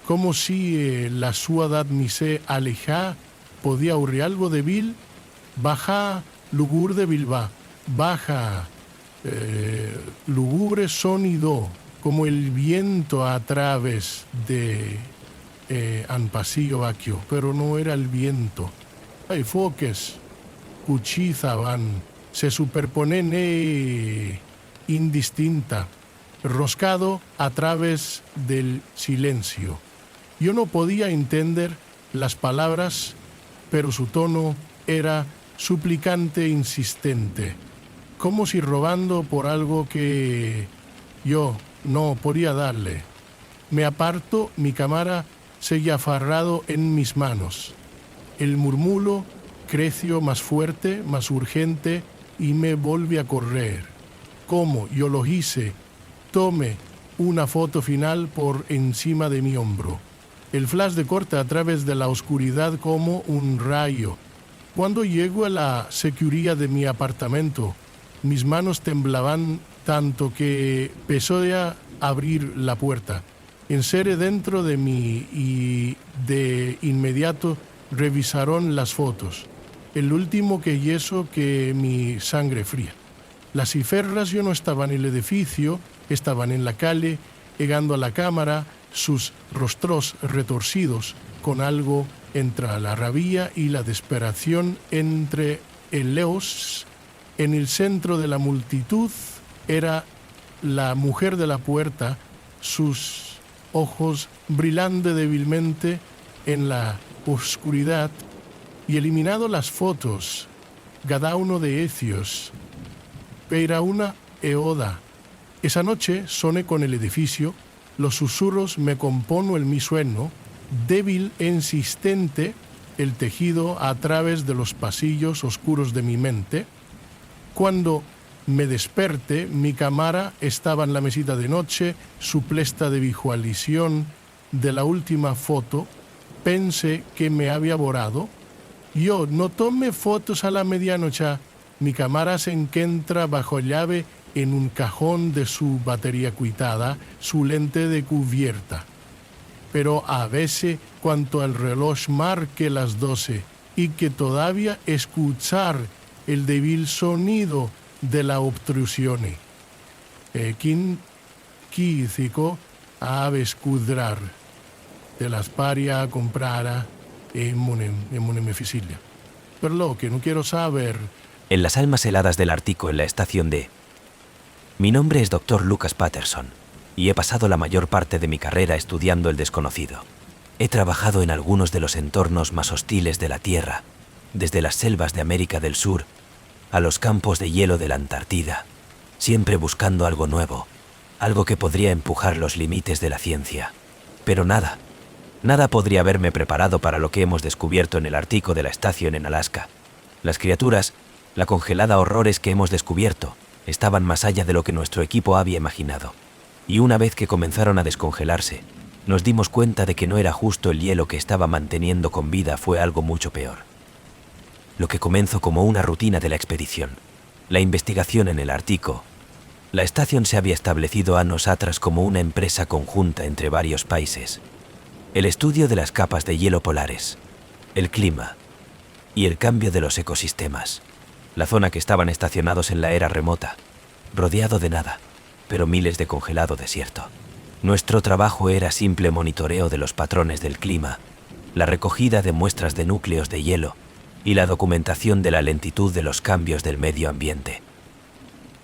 como si la suadad ni se aleja, podía oír algo débil, baja lugur de Bilbao, baja lúgubre sonido, como el viento a través de un pasillo vacío, pero no era el viento. Hay foques, cuchizaban, se superponen indistinta, roscado a través del silencio. Yo no podía entender las palabras, pero su tono era suplicante e insistente, como si rogando por algo que yo no podía darle. Me aparto, mi cámara seguía aferrado en mis manos. El murmullo creció más fuerte, más urgente, y me volví a correr. Como yo lo hice, tomé una foto final por encima de mi hombro. El flash de corta a través de la oscuridad como un rayo. Cuando llego a la seguridad de mi apartamento, mis manos temblaban tanto que empezó a abrir la puerta. Encerré dentro de mí y de inmediato revisaron las fotos. El último que hizo que mi sangre fría. Las ciferras ya no estaban en el edificio, estaban en la calle, llegando a la cámara, sus rostros retorcidos, con algo entre la rabia y la desesperación entre el leos. En el centro de la multitud era la mujer de la puerta, sus ojos brillando débilmente en la oscuridad, y eliminado las fotos, cada uno de ellos era una eoda. Esa noche soné con el edificio, los susurros me compono en mi sueño, débil e insistente, el tejido a través de los pasillos oscuros de mi mente. Cuando me desperté, mi cámara estaba en la mesita de noche, suplesta de visualización de la última foto. Pensé que me había borrado. Yo no tomé fotos a la medianoche. Mi cámara se encuentra bajo llave en un cajón de su batería cuitada, su lente de cubierta. Pero a veces, cuanto el reloj marque las 12 y que todavía escuchar el débil sonido de la obstrucción, quien quícico a escudrar de las paria comprara en Munemefisilia. Pero lo que no quiero saber. En las almas heladas del Ártico, en la estación D. Mi nombre es Dr. Lucas Patterson y he pasado la mayor parte de mi carrera estudiando el desconocido. He trabajado en algunos de los entornos más hostiles de la Tierra, desde las selvas de América del Sur a los campos de hielo de la Antártida, siempre buscando algo nuevo, algo que podría empujar los límites de la ciencia. Pero nada podría haberme preparado para lo que hemos descubierto en el Ártico de la estación en Alaska. Las criaturas, la congelada horrores que hemos descubierto, estaban más allá de lo que nuestro equipo había imaginado. Y una vez que comenzaron a descongelarse, nos dimos cuenta de que no era justo el hielo que estaba manteniendo con vida, fue algo mucho peor. Lo que comenzó como una rutina de la expedición, la investigación en el Ártico. La estación se había establecido años atrás como una empresa conjunta entre varios países. El estudio de las capas de hielo polares, el clima, y el cambio de los ecosistemas. La zona que estaban estacionados en la era remota, rodeado de nada, pero miles de congelado desierto. Nuestro trabajo era simple monitoreo de los patrones del clima, la recogida de muestras de núcleos de hielo y la documentación de la lentitud de los cambios del medio ambiente.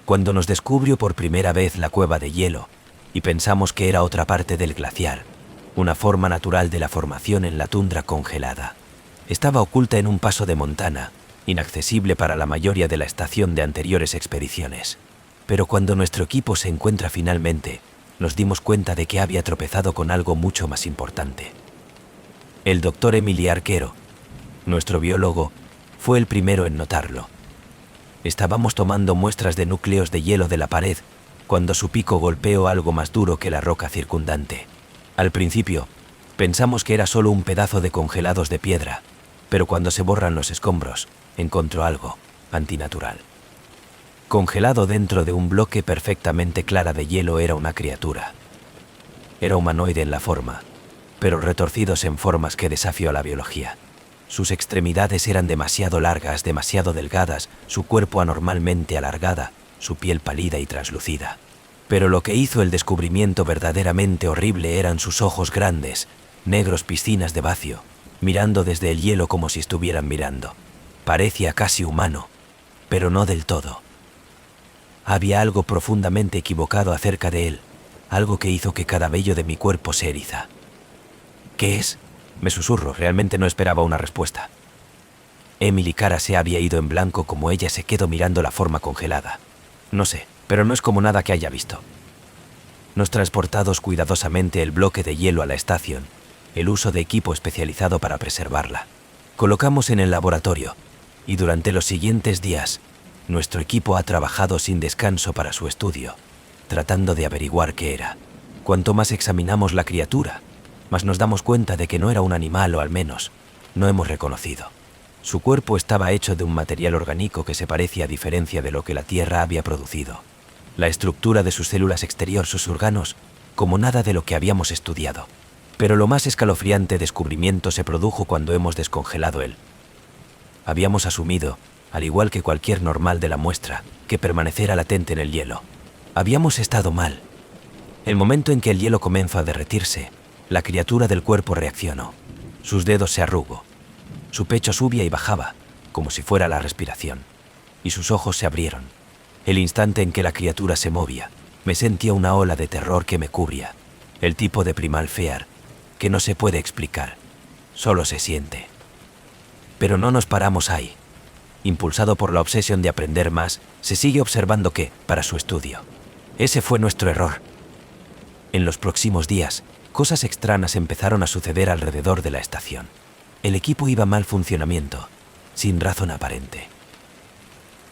Cuando nos descubrió por primera vez la cueva de hielo y pensamos que era otra parte del glaciar, una forma natural de la formación en la tundra congelada. Estaba oculta en un paso de Montana, inaccesible para la mayoría de la estación de anteriores expediciones. Pero cuando nuestro equipo se encuentra finalmente, nos dimos cuenta de que había tropezado con algo mucho más importante. El doctor Emily Arquero, nuestro biólogo, fue el primero en notarlo. Estábamos tomando muestras de núcleos de hielo de la pared cuando su pico golpeó algo más duro que la roca circundante. Al principio, pensamos que era solo un pedazo de congelados de piedra, pero cuando se borran los escombros, encontró algo antinatural. Congelado dentro de un bloque perfectamente clara de hielo era una criatura. Era humanoide en la forma, pero retorcidos en formas que desafió a la biología. Sus extremidades eran demasiado largas, demasiado delgadas, su cuerpo anormalmente alargada, su piel pálida y translúcida. Pero lo que hizo el descubrimiento verdaderamente horrible eran sus ojos grandes, negros piscinas de vacío, mirando desde el hielo como si estuvieran mirando. Parecía casi humano, pero no del todo. Había algo profundamente equivocado acerca de él, algo que hizo que cada vello de mi cuerpo se eriza. ¿Qué es? Me susurro, realmente no esperaba una respuesta. Emily cara se había ido en blanco como ella se quedó mirando la forma congelada. No sé, pero no es como nada que haya visto. Nos transportados cuidadosamente el bloque de hielo a la estación, el uso de equipo especializado para preservarla. Colocamos en el laboratorio y durante los siguientes días, nuestro equipo ha trabajado sin descanso para su estudio, tratando de averiguar qué era. Cuanto más examinamos la criatura, más nos damos cuenta de que no era un animal o al menos no hemos reconocido. Su cuerpo estaba hecho de un material orgánico que se parece a diferencia de lo que la Tierra había producido. La estructura de sus células exterior, sus órganos, como nada de lo que habíamos estudiado. Pero lo más escalofriante descubrimiento se produjo cuando hemos descongelado él. Habíamos asumido, al igual que cualquier normal de la muestra, que permaneciera latente en el hielo. Habíamos estado mal. El momento en que el hielo comenzó a derretirse, la criatura del cuerpo reaccionó. Sus dedos se arrugó. Su pecho subía y bajaba, como si fuera la respiración. Y sus ojos se abrieron. El instante en que la criatura se movía, me sentía una ola de terror que me cubría. El tipo de primal fear, que no se puede explicar, solo se siente. Pero no nos paramos ahí. Impulsado por la obsesión de aprender más, se sigue observando qué, para su estudio. Ese fue nuestro error. En los próximos días, cosas extrañas empezaron a suceder alrededor de la estación. El equipo iba mal funcionamiento, sin razón aparente.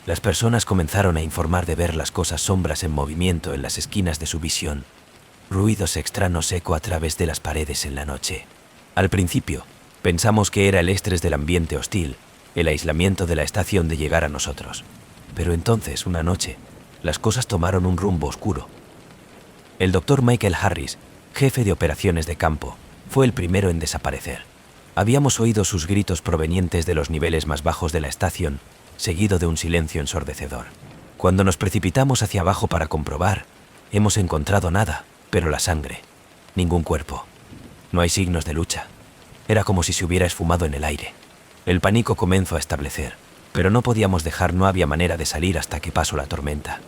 Las personas comenzaron a informar de ver las cosas sombras en movimiento en las esquinas de su visión, ruidos extraños eco a través de las paredes en la noche. Al principio, pensamos que era el estrés del ambiente hostil, el aislamiento de la estación de llegar a nosotros. Pero entonces, una noche, las cosas tomaron un rumbo oscuro. El doctor Michael Harris, jefe de operaciones de campo, fue el primero en desaparecer. Habíamos oído sus gritos provenientes de los niveles más bajos de la estación, seguido de un silencio ensordecedor. Cuando nos precipitamos hacia abajo para comprobar, hemos encontrado nada, pero la sangre. Ningún cuerpo. No hay signos de lucha. Era como si se hubiera esfumado en el aire. El pánico comenzó a establecer, pero no podíamos dejar, no había manera de salir hasta que pasó la tormenta.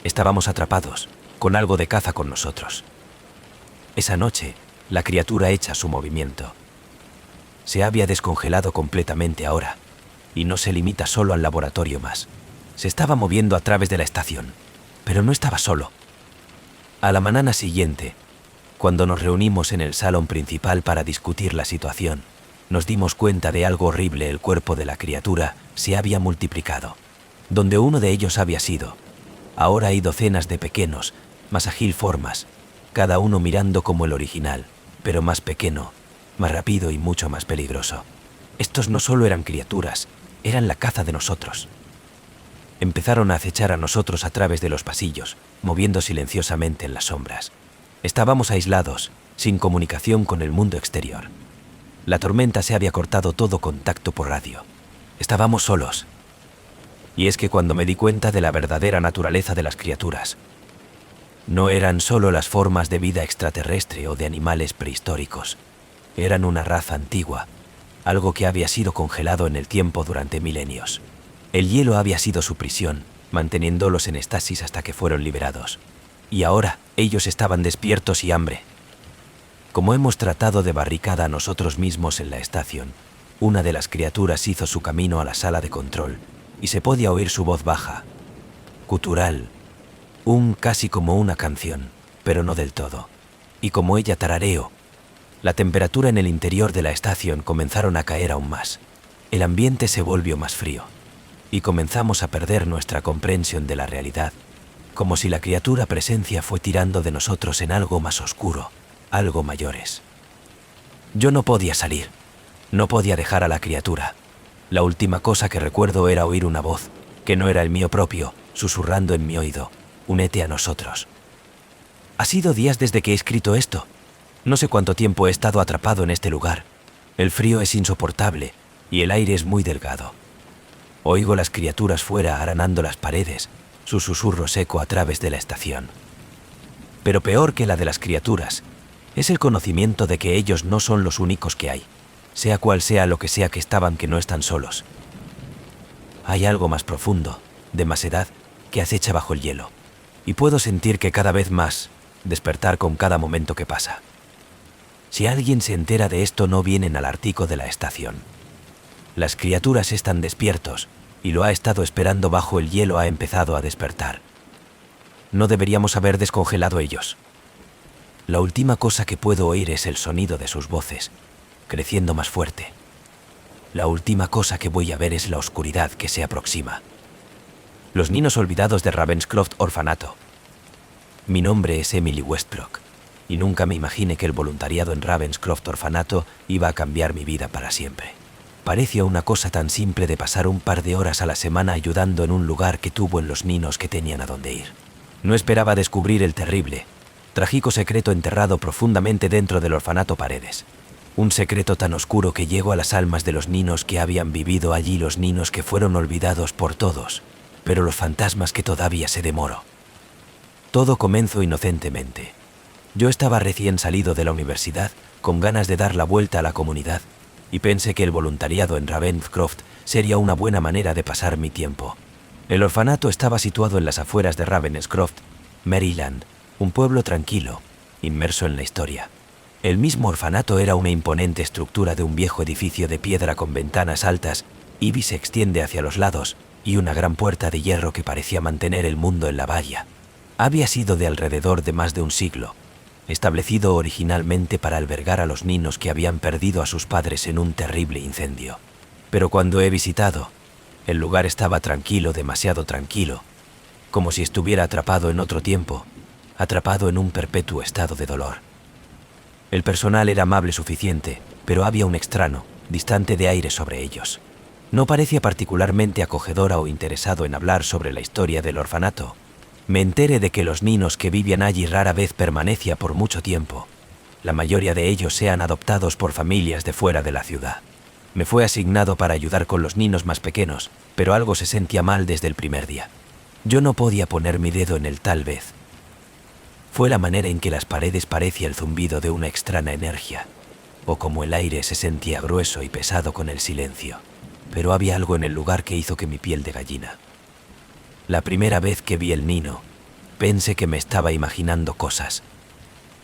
Estábamos atrapados, con algo de caza con nosotros. Esa noche, la criatura echa su movimiento. Se había descongelado completamente ahora, y no se limita solo al laboratorio más. Se estaba moviendo a través de la estación, pero no estaba solo. A la mañana siguiente, cuando nos reunimos en el salón principal para discutir la situación, nos dimos cuenta de algo horrible. El cuerpo de la criatura se había multiplicado. Donde uno de ellos había sido, ahora hay docenas de pequeños, más ágil formas, cada uno mirando como el original, pero más pequeño, más rápido y mucho más peligroso. Estos no solo eran criaturas, eran la caza de nosotros. Empezaron a acechar a nosotros a través de los pasillos, moviendo silenciosamente en las sombras. Estábamos aislados, sin comunicación con el mundo exterior. La tormenta se había cortado todo contacto por radio. Estábamos solos. Y es que cuando me di cuenta de la verdadera naturaleza de las criaturas, no eran solo las formas de vida extraterrestre o de animales prehistóricos, eran una raza antigua, algo que había sido congelado en el tiempo durante milenios. El hielo había sido su prisión, manteniéndolos en estasis hasta que fueron liberados. Y ahora ellos estaban despiertos y hambre. Como hemos tratado de barricada a nosotros mismos en la estación, una de las criaturas hizo su camino a la sala de control y se podía oír su voz baja, gutural, casi como una canción, pero no del todo. Y como ella tarareó, la temperatura en el interior de la estación comenzaron a caer aún más. El ambiente se volvió más frío y comenzamos a perder nuestra comprensión de la realidad, como si la criatura presencia fue tirando de nosotros en algo más oscuro, algo mayores. Yo no podía salir, no podía dejar a la criatura. La última cosa que recuerdo era oír una voz, que no era el mío propio, susurrando en mi oído: únete a nosotros. Ha sido días desde que he escrito esto. No sé cuánto tiempo he estado atrapado en este lugar. El frío es insoportable y el aire es muy delgado. Oigo las criaturas fuera aranando las paredes, su susurro seco a través de la estación. Pero peor que la de las criaturas es el conocimiento de que ellos no son los únicos que hay, sea cual sea lo que sea que estaban, que no están solos. Hay algo más profundo, de más edad, que acecha bajo el hielo, y puedo sentir que cada vez más, despertar con cada momento que pasa. Si alguien se entera de esto, no vienen al Ártico de la estación. Las criaturas están despiertos, y lo ha estado esperando bajo el hielo ha empezado a despertar. No deberíamos haber descongelado ellos. La última cosa que puedo oír es el sonido de sus voces, creciendo más fuerte. La última cosa que voy a ver es la oscuridad que se aproxima. Los niños olvidados de Ravenscroft Orfanato. Mi nombre es Emily Westbrook, y nunca me imaginé que el voluntariado en Ravenscroft Orfanato iba a cambiar mi vida para siempre. Parecía una cosa tan simple de pasar un par de horas a la semana ayudando en un lugar que tuvo en los niños que tenían a dónde ir. No esperaba descubrir el terrible, trágico secreto enterrado profundamente dentro del orfanato Paredes. Un secreto tan oscuro que llegó a las almas de los niños que habían vivido allí, los niños que fueron olvidados por todos, pero los fantasmas que todavía se demoró. Todo comenzó inocentemente. Yo estaba recién salido de la universidad, con ganas de dar la vuelta a la comunidad, y pensé que el voluntariado en Ravenscroft sería una buena manera de pasar mi tiempo. El orfanato estaba situado en las afueras de Ravenscroft, Maryland, un pueblo tranquilo, inmerso en la historia. El mismo orfanato era una imponente estructura de un viejo edificio de piedra con ventanas altas, y se extiende hacia los lados, y una gran puerta de hierro que parecía mantener el mundo en la valla. Había sido de alrededor de más de un siglo, establecido originalmente para albergar a los niños que habían perdido a sus padres en un terrible incendio. Pero cuando he visitado, el lugar estaba tranquilo, demasiado tranquilo, como si estuviera atrapado en otro tiempo, atrapado en un perpetuo estado de dolor. El personal era amable suficiente, pero había un extraño, distante de aire sobre ellos. No parecía particularmente acogedora o interesado en hablar sobre la historia del orfanato. Me enteré de que los niños que vivían allí rara vez permanecían por mucho tiempo. La mayoría de ellos sean adoptados por familias de fuera de la ciudad. Me fue asignado para ayudar con los niños más pequeños, pero algo se sentía mal desde el primer día. Yo no podía poner mi dedo en el tal vez. Fue la manera en que las paredes parecía el zumbido de una extraña energía, o como el aire se sentía grueso y pesado con el silencio. Pero había algo en el lugar que hizo que mi piel de gallina. La primera vez que vi el niño, pensé que me estaba imaginando cosas.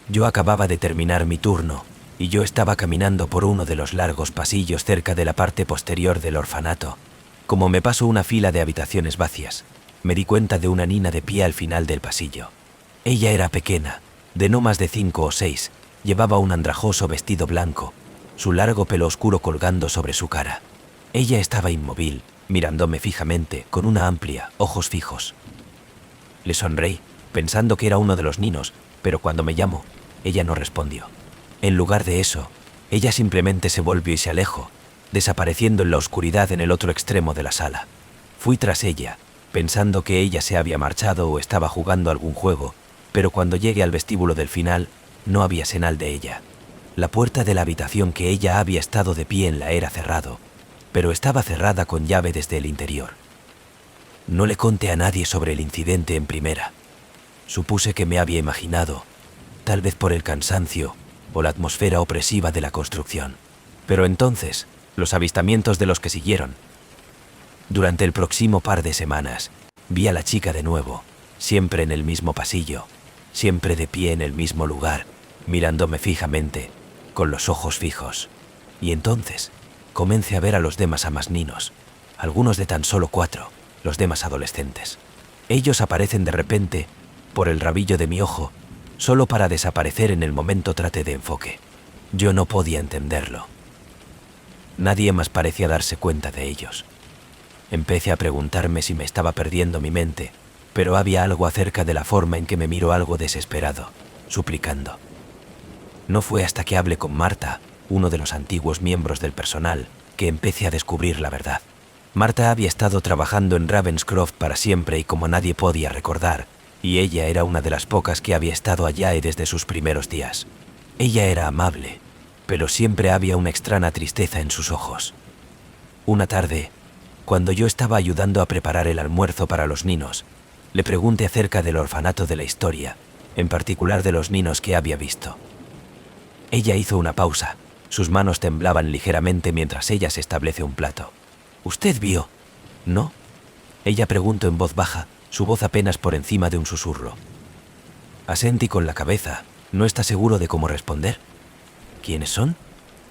Yo acababa de terminar mi turno, y yo estaba caminando por uno de los largos pasillos cerca de la parte posterior del orfanato. Como me pasó una fila de habitaciones vacías, me di cuenta de una niña de pie al final del pasillo. Ella era pequeña, de no más de 5 o 6, llevaba un andrajoso vestido blanco, su largo pelo oscuro colgando sobre su cara. Ella estaba inmóvil, mirándome fijamente, con una amplia, ojos fijos. Le sonreí, pensando que era uno de los niños, pero cuando me llamó, ella no respondió. En lugar de eso, ella simplemente se volvió y se alejó, desapareciendo en la oscuridad en el otro extremo de la sala. Fui tras ella, pensando que ella se había marchado o estaba jugando algún juego, pero cuando llegué al vestíbulo del final, no había señal de ella. La puerta de la habitación que ella había estado de pie en la era cerrado, pero estaba cerrada con llave desde el interior. No le conté a nadie sobre el incidente en primera. Supuse que me había imaginado, tal vez por el cansancio o la atmósfera opresiva de la construcción. Pero entonces, los avistamientos de los que siguieron. Durante el próximo par de semanas, vi a la chica de nuevo, siempre en el mismo pasillo, siempre de pie en el mismo lugar, mirándome fijamente, con los ojos fijos. Y entonces, comencé a ver a los demás ninos, algunos de tan solo 4, los demás adolescentes. Ellos aparecen de repente, por el rabillo de mi ojo, solo para desaparecer en el momento trate de enfoque. Yo no podía entenderlo. Nadie más parecía darse cuenta de ellos. Empecé a preguntarme si me estaba perdiendo mi mente, pero había algo acerca de la forma en que me miró algo desesperado, suplicando. No fue hasta que hablé con Marta, uno de los antiguos miembros del personal, que empecé a descubrir la verdad. Marta había estado trabajando en Ravenscroft para siempre y como nadie podía recordar, y ella era una de las pocas que había estado allá desde sus primeros días. Ella era amable, pero siempre había una extraña tristeza en sus ojos. Una tarde, cuando yo estaba ayudando a preparar el almuerzo para los ninos, le pregunté acerca del orfanato de la historia, en particular de los ninos que había visto. Ella hizo una pausa, sus manos temblaban ligeramente mientras ella se establece un plato. «¿Usted vio? ¿No?» Ella preguntó en voz baja, su voz apenas por encima de un susurro. Asentí con la cabeza, ¿no está seguro de cómo responder? ¿Quiénes son?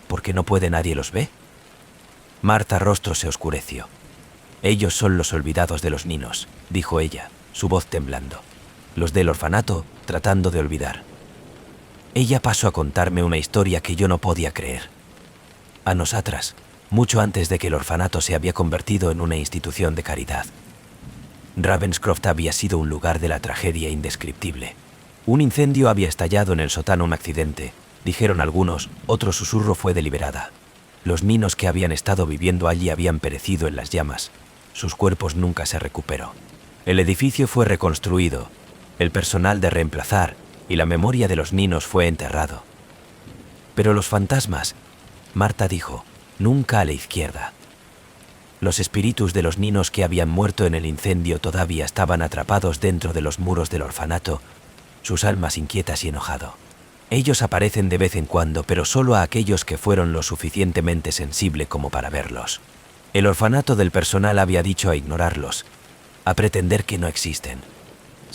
¿Por qué no puede nadie los ver? Marta rostro se oscureció. Ellos son los olvidados de los ninos, dijo ella, su voz temblando. Los del orfanato, tratando de olvidar. Ella pasó a contarme una historia que yo no podía creer. A nosotras, mucho antes de que el orfanato se había convertido en una institución de caridad. Ravenscroft había sido un lugar de la tragedia indescriptible. Un incendio había estallado en el sótano, un accidente, dijeron algunos, otro susurro fue deliberada. Los ninos que habían estado viviendo allí habían perecido en las llamas. Sus cuerpos nunca se recuperó. El edificio fue reconstruido, el personal de reemplazar y la memoria de los ninos fue enterrado. Pero los fantasmas, Marta dijo, nunca a la izquierda. Los espíritus de los ninos que habían muerto en el incendio todavía estaban atrapados dentro de los muros del orfanato, sus almas inquietas y enojado. Ellos aparecen de vez en cuando, pero solo a aquellos que fueron lo suficientemente sensible como para verlos. El orfanato del personal había dicho a ignorarlos, a pretender que no existen.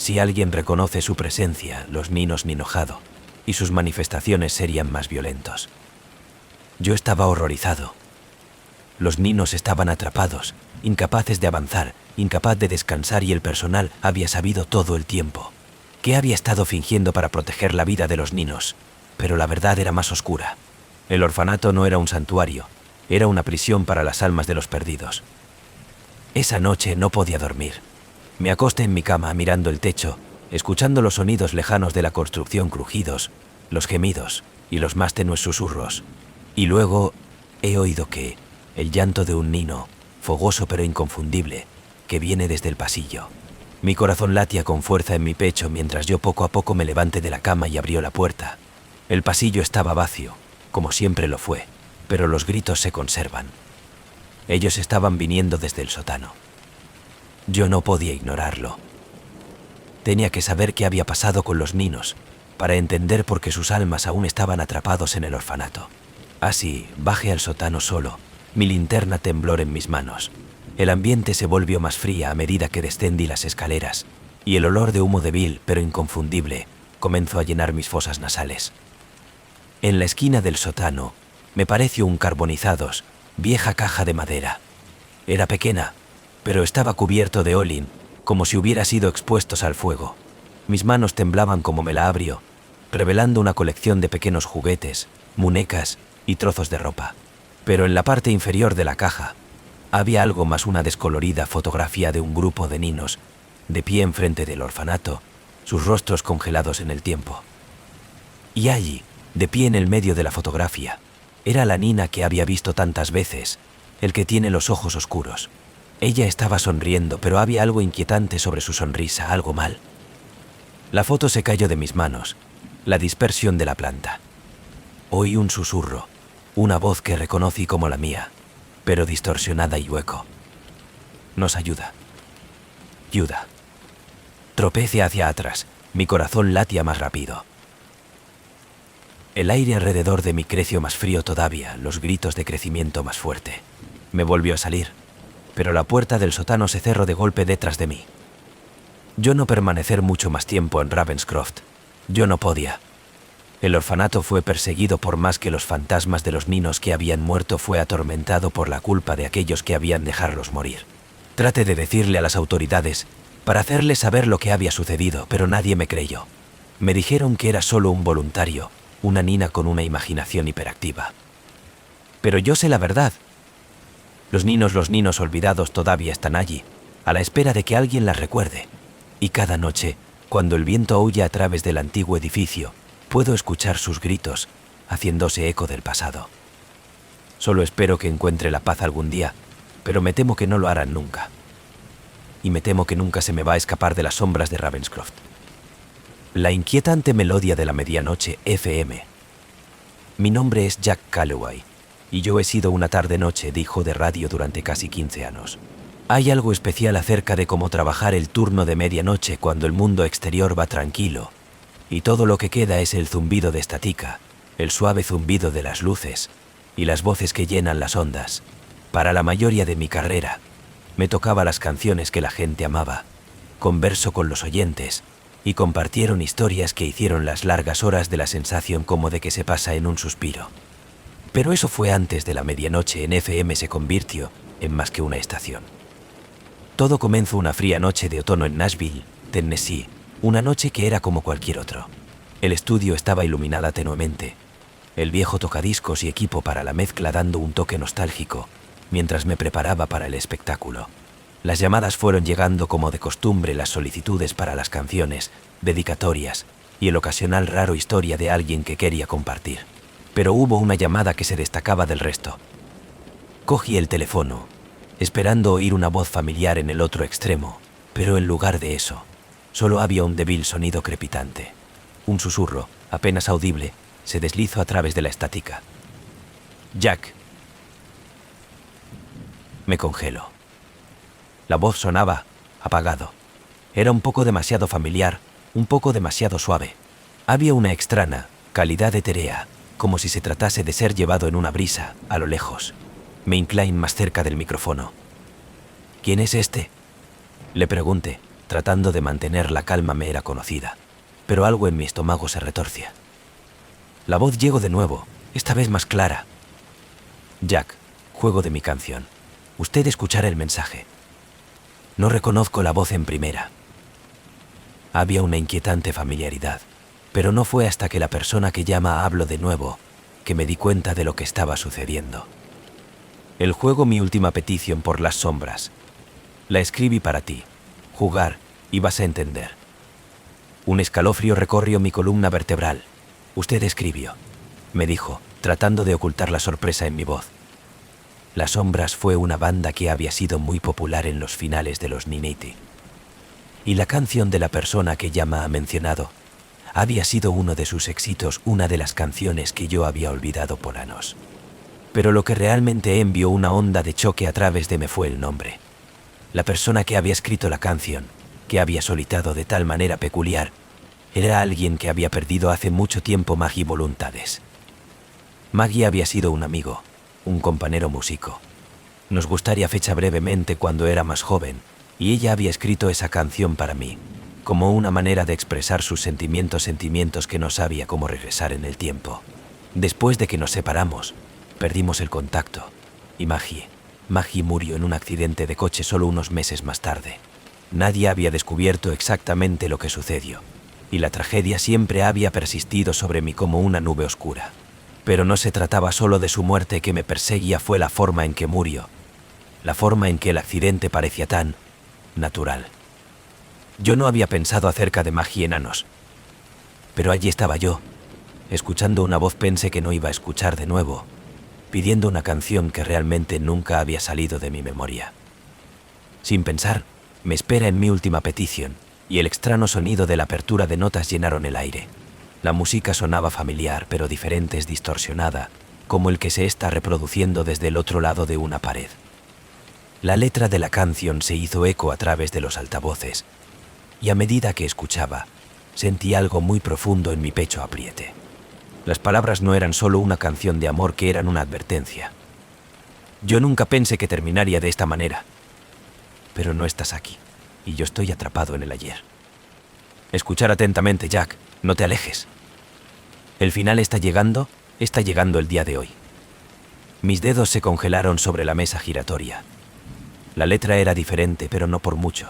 Si alguien reconoce su presencia, los ninos ni enojado, y sus manifestaciones serían más violentos. Yo estaba horrorizado. Los ninos estaban atrapados, incapaces de avanzar, incapaz de descansar y el personal había sabido todo el tiempo que había estado fingiendo para proteger la vida de los ninos, pero la verdad era más oscura. El orfanato no era un santuario, era una prisión para las almas de los perdidos. Esa noche no podía dormir. Me acosté en mi cama mirando el techo, escuchando los sonidos lejanos de la construcción, crujidos, los gemidos y los más tenues susurros. Y luego he oído el llanto de un nino, fogoso pero inconfundible, que viene desde el pasillo. Mi corazón latía con fuerza en mi pecho mientras yo poco a poco me levanté de la cama y abrió la puerta. El pasillo estaba vacío, como siempre lo fue, pero los gritos se conservan. Ellos estaban viniendo desde el sótano. Yo no podía ignorarlo. Tenía que saber qué había pasado con los ninos, para entender por qué sus almas aún estaban atrapados en el orfanato. Así, bajé al sótano solo, mi linterna temblor en mis manos. El ambiente se volvió más fría a medida que descendí las escaleras, y el olor de humo débil pero inconfundible comenzó a llenar mis fosas nasales. En la esquina del sótano me pareció un carbonizados, vieja caja de madera. Era pequeña, pero estaba cubierto de hollín, como si hubiera sido expuestos al fuego. Mis manos temblaban como me la abrió, revelando una colección de pequeños juguetes, muñecas y trozos de ropa. Pero en la parte inferior de la caja había algo más, una descolorida fotografía de un grupo de ninos, de pie enfrente del orfanato, sus rostros congelados en el tiempo. Y allí, de pie en el medio de la fotografía, era la nina que había visto tantas veces, el que tiene los ojos oscuros. Ella estaba sonriendo, pero había algo inquietante sobre su sonrisa, algo mal. La foto se cayó de mis manos, la dispersión de la planta. Oí un susurro, una voz que reconocí como la mía. pero distorsionada y hueco. Nos ayuda. Ayuda. Tropecé hacia atrás. Mi corazón latía más rápido. El aire alrededor de mí creció más frío todavía, los gritos de crecimiento más fuerte. Me volvió a salir, pero la puerta del sótano se cerró de golpe detrás de mí. Yo no permanecer mucho más tiempo en Ravenscroft. Yo no podía. El orfanato fue perseguido por más que los fantasmas de los niños que habían muerto, fue atormentado por la culpa de aquellos que habían dejarlos morir. Traté de decirle a las autoridades para hacerles saber lo que había sucedido, pero nadie me creyó. Me dijeron que era solo un voluntario, una nina con una imaginación hiperactiva. Pero yo sé la verdad. Los niños olvidados todavía están allí, a la espera de que alguien las recuerde. Y cada noche, cuando el viento aulla a través del antiguo edificio, puedo escuchar sus gritos, haciéndose eco del pasado. Solo espero que encuentre la paz algún día, pero me temo que no lo harán nunca. Y me temo que nunca se me va a escapar de las sombras de Ravenscroft. La inquietante melodía de la medianoche FM. Mi nombre es Jack Calloway, y yo he sido una tarde-noche de hijo de radio durante casi 15 años. Hay algo especial acerca de cómo trabajar el turno de medianoche cuando el mundo exterior va tranquilo, y todo lo que queda es el zumbido de estática, el suave zumbido de las luces, y las voces que llenan las ondas. Para la mayoría de mi carrera, me tocaba las canciones que la gente amaba, converso con los oyentes, y compartieron historias que hicieron las largas horas de la sensación como de que se pasa en un suspiro. Pero eso fue antes de la medianoche. En FM se convirtió en más que una estación. Todo comenzó una fría noche de otoño en Nashville, Tennessee, una noche que era como cualquier otro. El estudio estaba iluminada tenuemente, el viejo tocadiscos y equipo para la mezcla dando un toque nostálgico, mientras me preparaba para el espectáculo. Las llamadas fueron llegando como de costumbre, las solicitudes para las canciones, dedicatorias y el ocasional raro historia de alguien que quería compartir. Pero hubo una llamada que se destacaba del resto. Cogí el teléfono, esperando oír una voz familiar en el otro extremo, pero en lugar de eso, solo había un débil sonido crepitante. Un susurro, apenas audible, se deslizó a través de la estática. «Jack». Me congeló. La voz sonaba apagado. Era un poco demasiado familiar, un poco demasiado suave. Había una extraña calidad etérea, como si se tratase de ser llevado en una brisa, a lo lejos. Me incliné más cerca del micrófono. «¿Quién es este?», le pregunté, tratando de mantener la calma. Me era conocida, pero algo en mi estómago se retorcía. La voz llegó de nuevo, esta vez más clara. «Jack, juego de mi canción. Usted escuchará el mensaje». No reconozco la voz en primera. Había una inquietante familiaridad, pero no fue hasta que la persona que llama habló de nuevo que me di cuenta de lo que estaba sucediendo. El juego, mi última petición por las sombras. La escribí para ti. Jugar y vas a entender. Un escalofrío recorrió mi columna vertebral. Usted escribió, me dijo, tratando de ocultar la sorpresa en mi voz. Las Sombras fue una banda que había sido muy popular en los finales de los 90. Y la canción de la persona que llama ha mencionado había sido uno de sus éxitos, una de las canciones que yo había olvidado por años. Pero lo que realmente envió una onda de choque a través de mí fue el nombre. La persona que había escrito la canción, que había solitado de tal manera peculiar, era alguien que había perdido hace mucho tiempo Maggie voluntades. Maggie había sido un amigo, un compañero músico. Nos gustaría fecha brevemente cuando era más joven, y ella había escrito esa canción para mí, como una manera de expresar sus sentimientos que no sabía cómo regresar en el tiempo. Después de que nos separamos, perdimos el contacto, y Maggie murió en un accidente de coche solo unos meses más tarde. Nadie había descubierto exactamente lo que sucedió, y la tragedia siempre había persistido sobre mí como una nube oscura. Pero no se trataba solo de su muerte que me perseguía, fue la forma en que murió, la forma en que el accidente parecía tan natural. Yo no había pensado acerca de Maggie en años, pero allí estaba yo, escuchando una voz. Pensé que no iba a escuchar de nuevo, pidiendo una canción que realmente nunca había salido de mi memoria. Sin pensar, me espera en mi última petición, y el extraño sonido de la apertura de notas llenaron el aire. La música sonaba familiar, pero diferente, distorsionada, como el que se está reproduciendo desde el otro lado de una pared. La letra de la canción se hizo eco a través de los altavoces, y a medida que escuchaba, sentí algo muy profundo en mi pecho apriete. Las palabras no eran solo una canción de amor, que eran una advertencia. Yo nunca pensé que terminaría de esta manera, pero no estás aquí, y yo estoy atrapado en el ayer. Escuchar atentamente, Jack, no te alejes. El final está llegando el día de hoy. Mis dedos se congelaron sobre la mesa giratoria. La letra era diferente, pero no por mucho.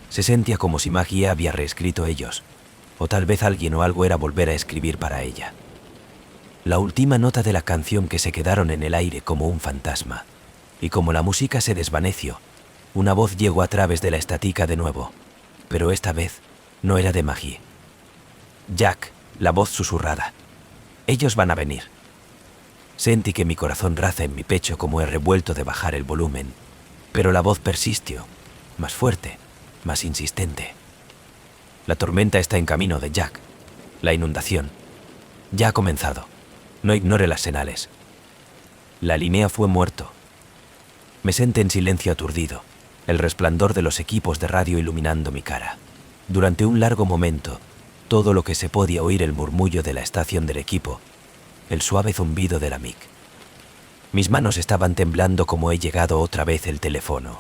Se sentía como si Maggie había reescrito ellos, o tal vez alguien o algo era volver a escribir para ella. La última nota de la canción que se quedaron en el aire como un fantasma, y como la música se desvaneció, una voz llegó a través de la estática de nuevo, pero esta vez no era de Maggie. Jack, la voz susurrada. Ellos van a venir. Sentí que mi corazón raza en mi pecho como he revuelto de bajar el volumen, pero la voz persistió, más fuerte, más insistente. La tormenta está en camino de Jack. La inundación ya ha comenzado. No ignore las señales. La línea fue muerto. Me senté en silencio aturdido, el resplandor de los equipos de radio iluminando mi cara. Durante un largo momento, todo lo que se podía oír el murmullo de la estación del equipo, el suave zumbido de la mic. Mis manos estaban temblando como he llegado otra vez el teléfono,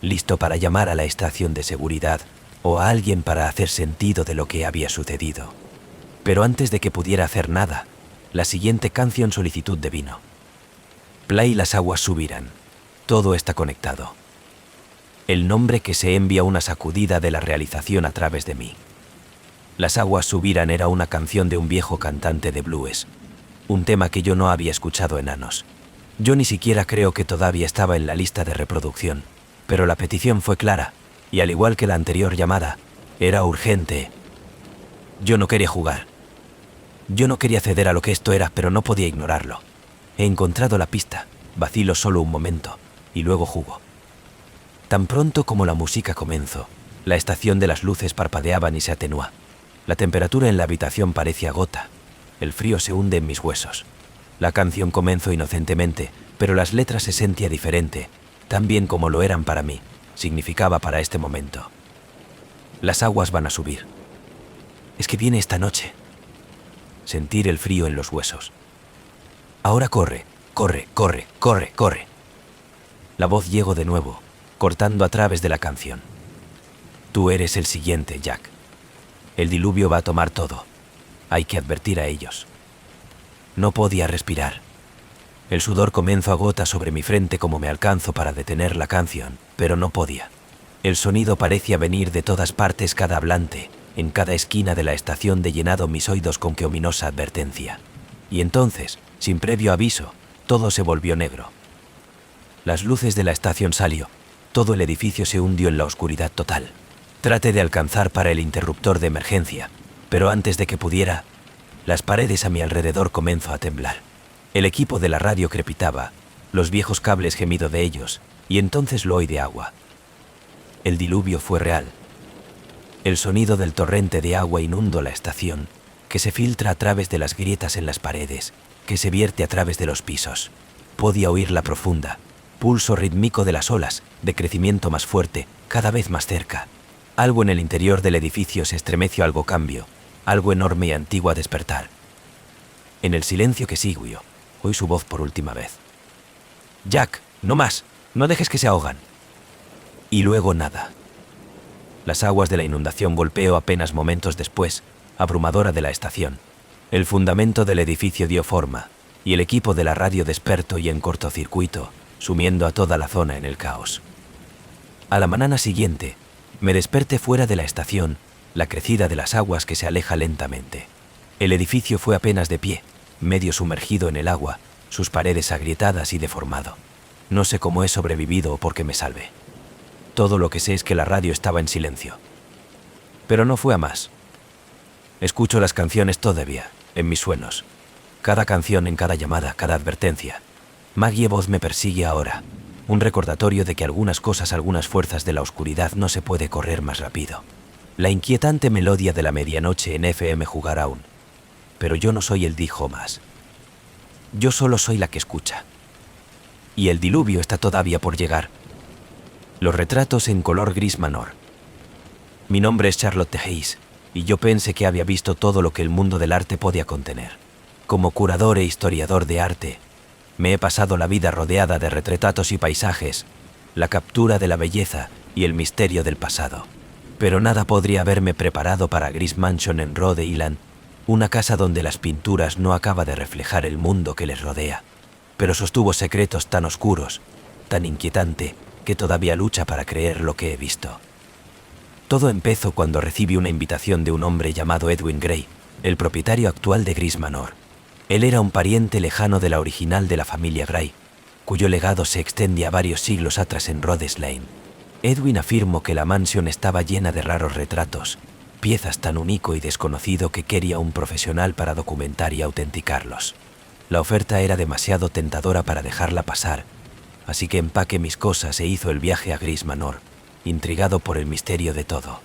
listo para llamar a la estación de seguridad o a alguien para hacer sentido de lo que había sucedido. Pero antes de que pudiera hacer nada, la siguiente canción solicitud de vino. Play las aguas subirán. Todo está conectado. El nombre que se envía una sacudida de la realización a través de mí. Las aguas subirán era una canción de un viejo cantante de blues, un tema que yo no había escuchado en años. Yo ni siquiera creo que todavía estaba en la lista de reproducción, pero la petición fue clara, y al igual que la anterior llamada, era urgente. Yo no quería jugar. Yo no quería ceder a lo que esto era, pero no podía ignorarlo. He encontrado la pista, vacilo solo un momento, y luego jugo. Tan pronto como la música comenzó, la estación de las luces parpadeaban y se atenúa. La temperatura en la habitación parecía gota. El frío se hunde en mis huesos. La canción comenzó inocentemente, pero las letras se sentía diferente, tan bien como lo eran para mí, significaba para este momento. Las aguas van a subir. Es que viene esta noche. Sentir el frío en los huesos. Ahora corre, corre, corre, corre, corre. La voz llegó de nuevo, cortando a través de la canción. Tú eres el siguiente, Jack. El diluvio va a tomar todo. Hay que advertir a ellos. No podía respirar. El sudor comenzó a gotas sobre mi frente como me alcanzo para detener la canción, pero no podía. El sonido parecía venir de todas partes, cada hablante, en cada esquina de la estación, de llenado mis oídos con qué ominosa advertencia. Y entonces, sin previo aviso, todo se volvió negro. Las luces de la estación salió. Todo el edificio se hundió en la oscuridad total. Traté de alcanzar para el interruptor de emergencia, pero antes de que pudiera, las paredes a mi alrededor comenzó a temblar. El equipo de la radio crepitaba, los viejos cables gemido de ellos, y entonces lo oí de agua. El diluvio fue real. El sonido del torrente de agua inundó la estación, que se filtra a través de las grietas en las paredes, que se vierte a través de los pisos. Podía oírla profunda, pulso rítmico de las olas, de crecimiento más fuerte, cada vez más cerca. Algo en el interior del edificio se estremeció, algo cambió, algo enorme y antiguo a despertar. En el silencio que siguió, oí su voz por última vez. Jack, no más, no dejes que se ahogan. Y luego nada. Las aguas de la inundación golpeó apenas momentos después, abrumadora de la estación. El fundamento del edificio dio forma, y el equipo de la radio despertó y en cortocircuito, sumiendo a toda la zona en el caos. A la mañana siguiente, me desperté fuera de la estación, la crecida de las aguas que se aleja lentamente. El edificio fue apenas de pie, medio sumergido en el agua, sus paredes agrietadas y deformado. No sé cómo he sobrevivido o por qué me salvé. Todo lo que sé es que la radio estaba en silencio. Pero no fue a más. Escucho las canciones todavía, en mis sueños. Cada canción, en cada llamada, cada advertencia. Maggie voz me persigue ahora. Un recordatorio de que algunas cosas, algunas fuerzas de la oscuridad no se puede correr más rápido. La inquietante melodía de la medianoche en FM jugar aún. Pero yo no soy el dijo más. Yo solo soy la que escucha. Y el diluvio está todavía por llegar. Los retratos en color gris Manor. Mi nombre es Charlotte Hayes, y yo pensé que había visto todo lo que el mundo del arte podía contener. Como curador e historiador de arte, me he pasado la vida rodeada de retratos y paisajes, la captura de la belleza y el misterio del pasado. Pero nada podría haberme preparado para Gris Mansion en Rhode Island, una casa donde las pinturas no acaba de reflejar el mundo que les rodea, pero sostuvo secretos tan oscuros, tan inquietante, que todavía lucha para creer lo que he visto. Todo empezó cuando recibí una invitación de un hombre llamado Edwin Gray, el propietario actual de Gris Manor. Él era un pariente lejano de la original de la familia Gray, cuyo legado se extendía varios siglos atrás en Rhodes Lane. Edwin afirmó que la mansión estaba llena de raros retratos, piezas tan único y desconocido que quería un profesional para documentar y autenticarlos. La oferta era demasiado tentadora para dejarla pasar, así que empaqué mis cosas e hizo el viaje a Gris Manor, intrigado por el misterio de todo.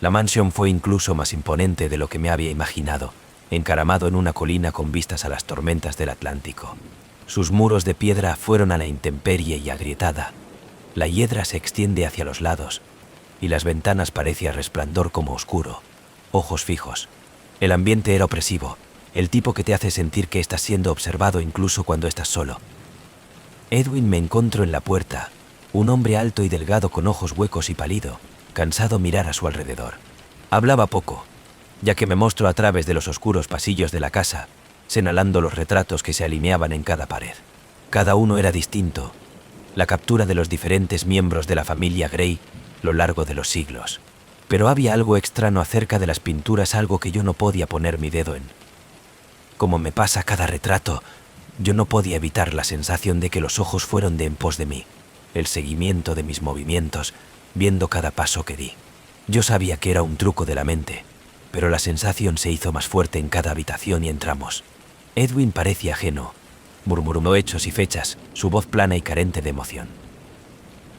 La mansión fue incluso más imponente de lo que me había imaginado, encaramado en una colina con vistas a las tormentas del Atlántico. Sus muros de piedra fueron a la intemperie y agrietada. La hiedra se extiende hacia los lados, y las ventanas parecían resplandor como oscuro, ojos fijos. El ambiente era opresivo, el tipo que te hace sentir que estás siendo observado incluso cuando estás solo. Edwin me encontró en la puerta, un hombre alto y delgado con ojos huecos y pálido, cansado mirar a su alrededor. Hablaba poco, ya que me mostró a través de los oscuros pasillos de la casa, señalando los retratos que se alineaban en cada pared. Cada uno era distinto, la captura de los diferentes miembros de la familia Gray lo largo de los siglos. Pero había algo extraño acerca de las pinturas, algo que yo no podía poner mi dedo en. Como me pasa cada retrato, yo no podía evitar la sensación de que los ojos fueron en pos de mí, el seguimiento de mis movimientos, viendo cada paso que di. Yo sabía que era un truco de la mente, pero la sensación se hizo más fuerte en cada habitación y entramos. Edwin parecía ajeno, murmuró hechos y fechas, su voz plana y carente de emoción.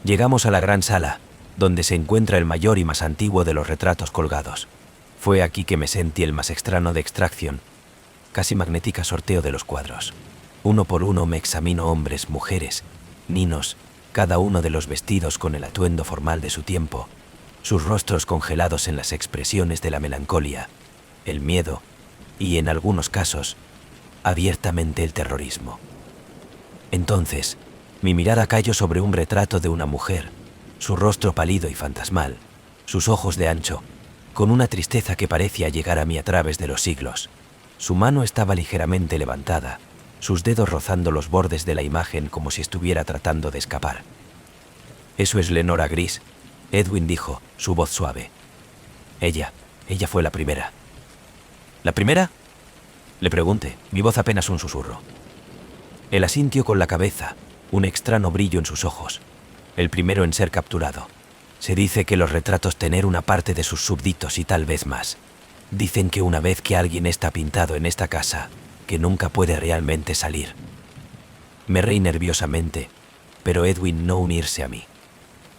Llegamos a la gran sala, donde se encuentra el mayor y más antiguo de los retratos colgados. Fue aquí que me sentí el más extraño de extracción, casi magnética sorteo de los cuadros. Uno por uno me examino hombres, mujeres, niños, cada uno de los vestidos con el atuendo formal de su tiempo, sus rostros congelados en las expresiones de la melancolía, el miedo y, en algunos casos, abiertamente el terrorismo. Entonces, mi mirada cayó sobre un retrato de una mujer, su rostro pálido y fantasmal, sus ojos de ancho, con una tristeza que parecía llegar a mí a través de los siglos. Su mano estaba ligeramente levantada, sus dedos rozando los bordes de la imagen como si estuviera tratando de escapar. «Eso es Lenora Gris», Edwin dijo, su voz suave. Ella fue la primera». «¿La primera?», le pregunté, mi voz apenas un susurro. Él asintió con la cabeza, un extraño brillo en sus ojos. El primero en ser capturado. Se dice que los retratos tener una parte de sus súbditos y tal vez más. Dicen que una vez que alguien está pintado en esta casa, que nunca puede realmente salir. Me reí nerviosamente, pero Edwin no unirse a mí.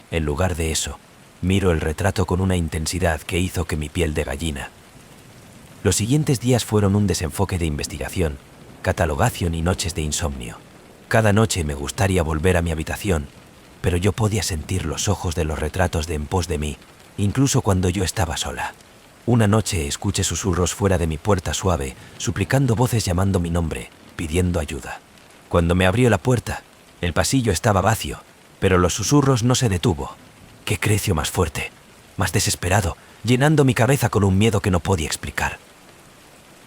En lugar de eso, miro el retrato con una intensidad que hizo que mi piel de gallina. Los siguientes días fueron un desenfoque de investigación, catalogación y noches de insomnio. Cada noche me gustaría volver a mi habitación, pero yo podía sentir los ojos de los retratos de en pos de mí, incluso cuando yo estaba sola. Una noche escuché susurros fuera de mi puerta suave, suplicando voces llamando mi nombre, pidiendo ayuda. Cuando me abrió la puerta, el pasillo estaba vacío, pero los susurros no se detuvo. ¡Qué creció más fuerte, más desesperado, llenando mi cabeza con un miedo que no podía explicar!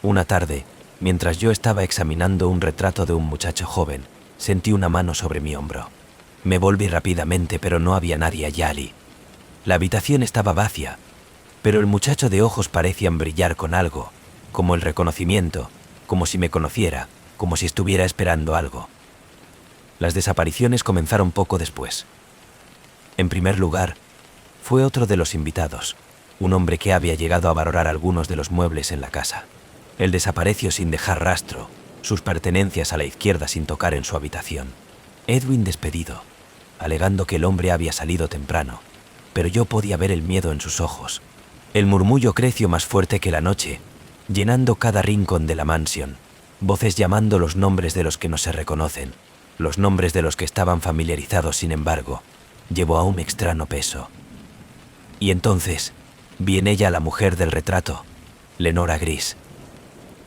Una tarde, mientras yo estaba examinando un retrato de un muchacho joven, sentí una mano sobre mi hombro. Me volví rápidamente, pero no había nadie allí. La habitación estaba vacía, pero el muchacho de ojos parecían brillar con algo, como el reconocimiento, como si me conociera, como si estuviera esperando algo. Las desapariciones comenzaron poco después. En primer lugar, fue otro de los invitados, un hombre que había llegado a valorar algunos de los muebles en la casa. Él desapareció sin dejar rastro, sus pertenencias a la izquierda sin tocar en su habitación. Edwin despedido, alegando que el hombre había salido temprano, pero yo podía ver el miedo en sus ojos. El murmullo creció más fuerte que la noche, llenando cada rincón de la mansión. Voces llamando los nombres de los que no se reconocen, los nombres de los que estaban familiarizados, sin embargo, llevó a un extraño peso. Y entonces, vi en ella a la mujer del retrato, Lenora Gris.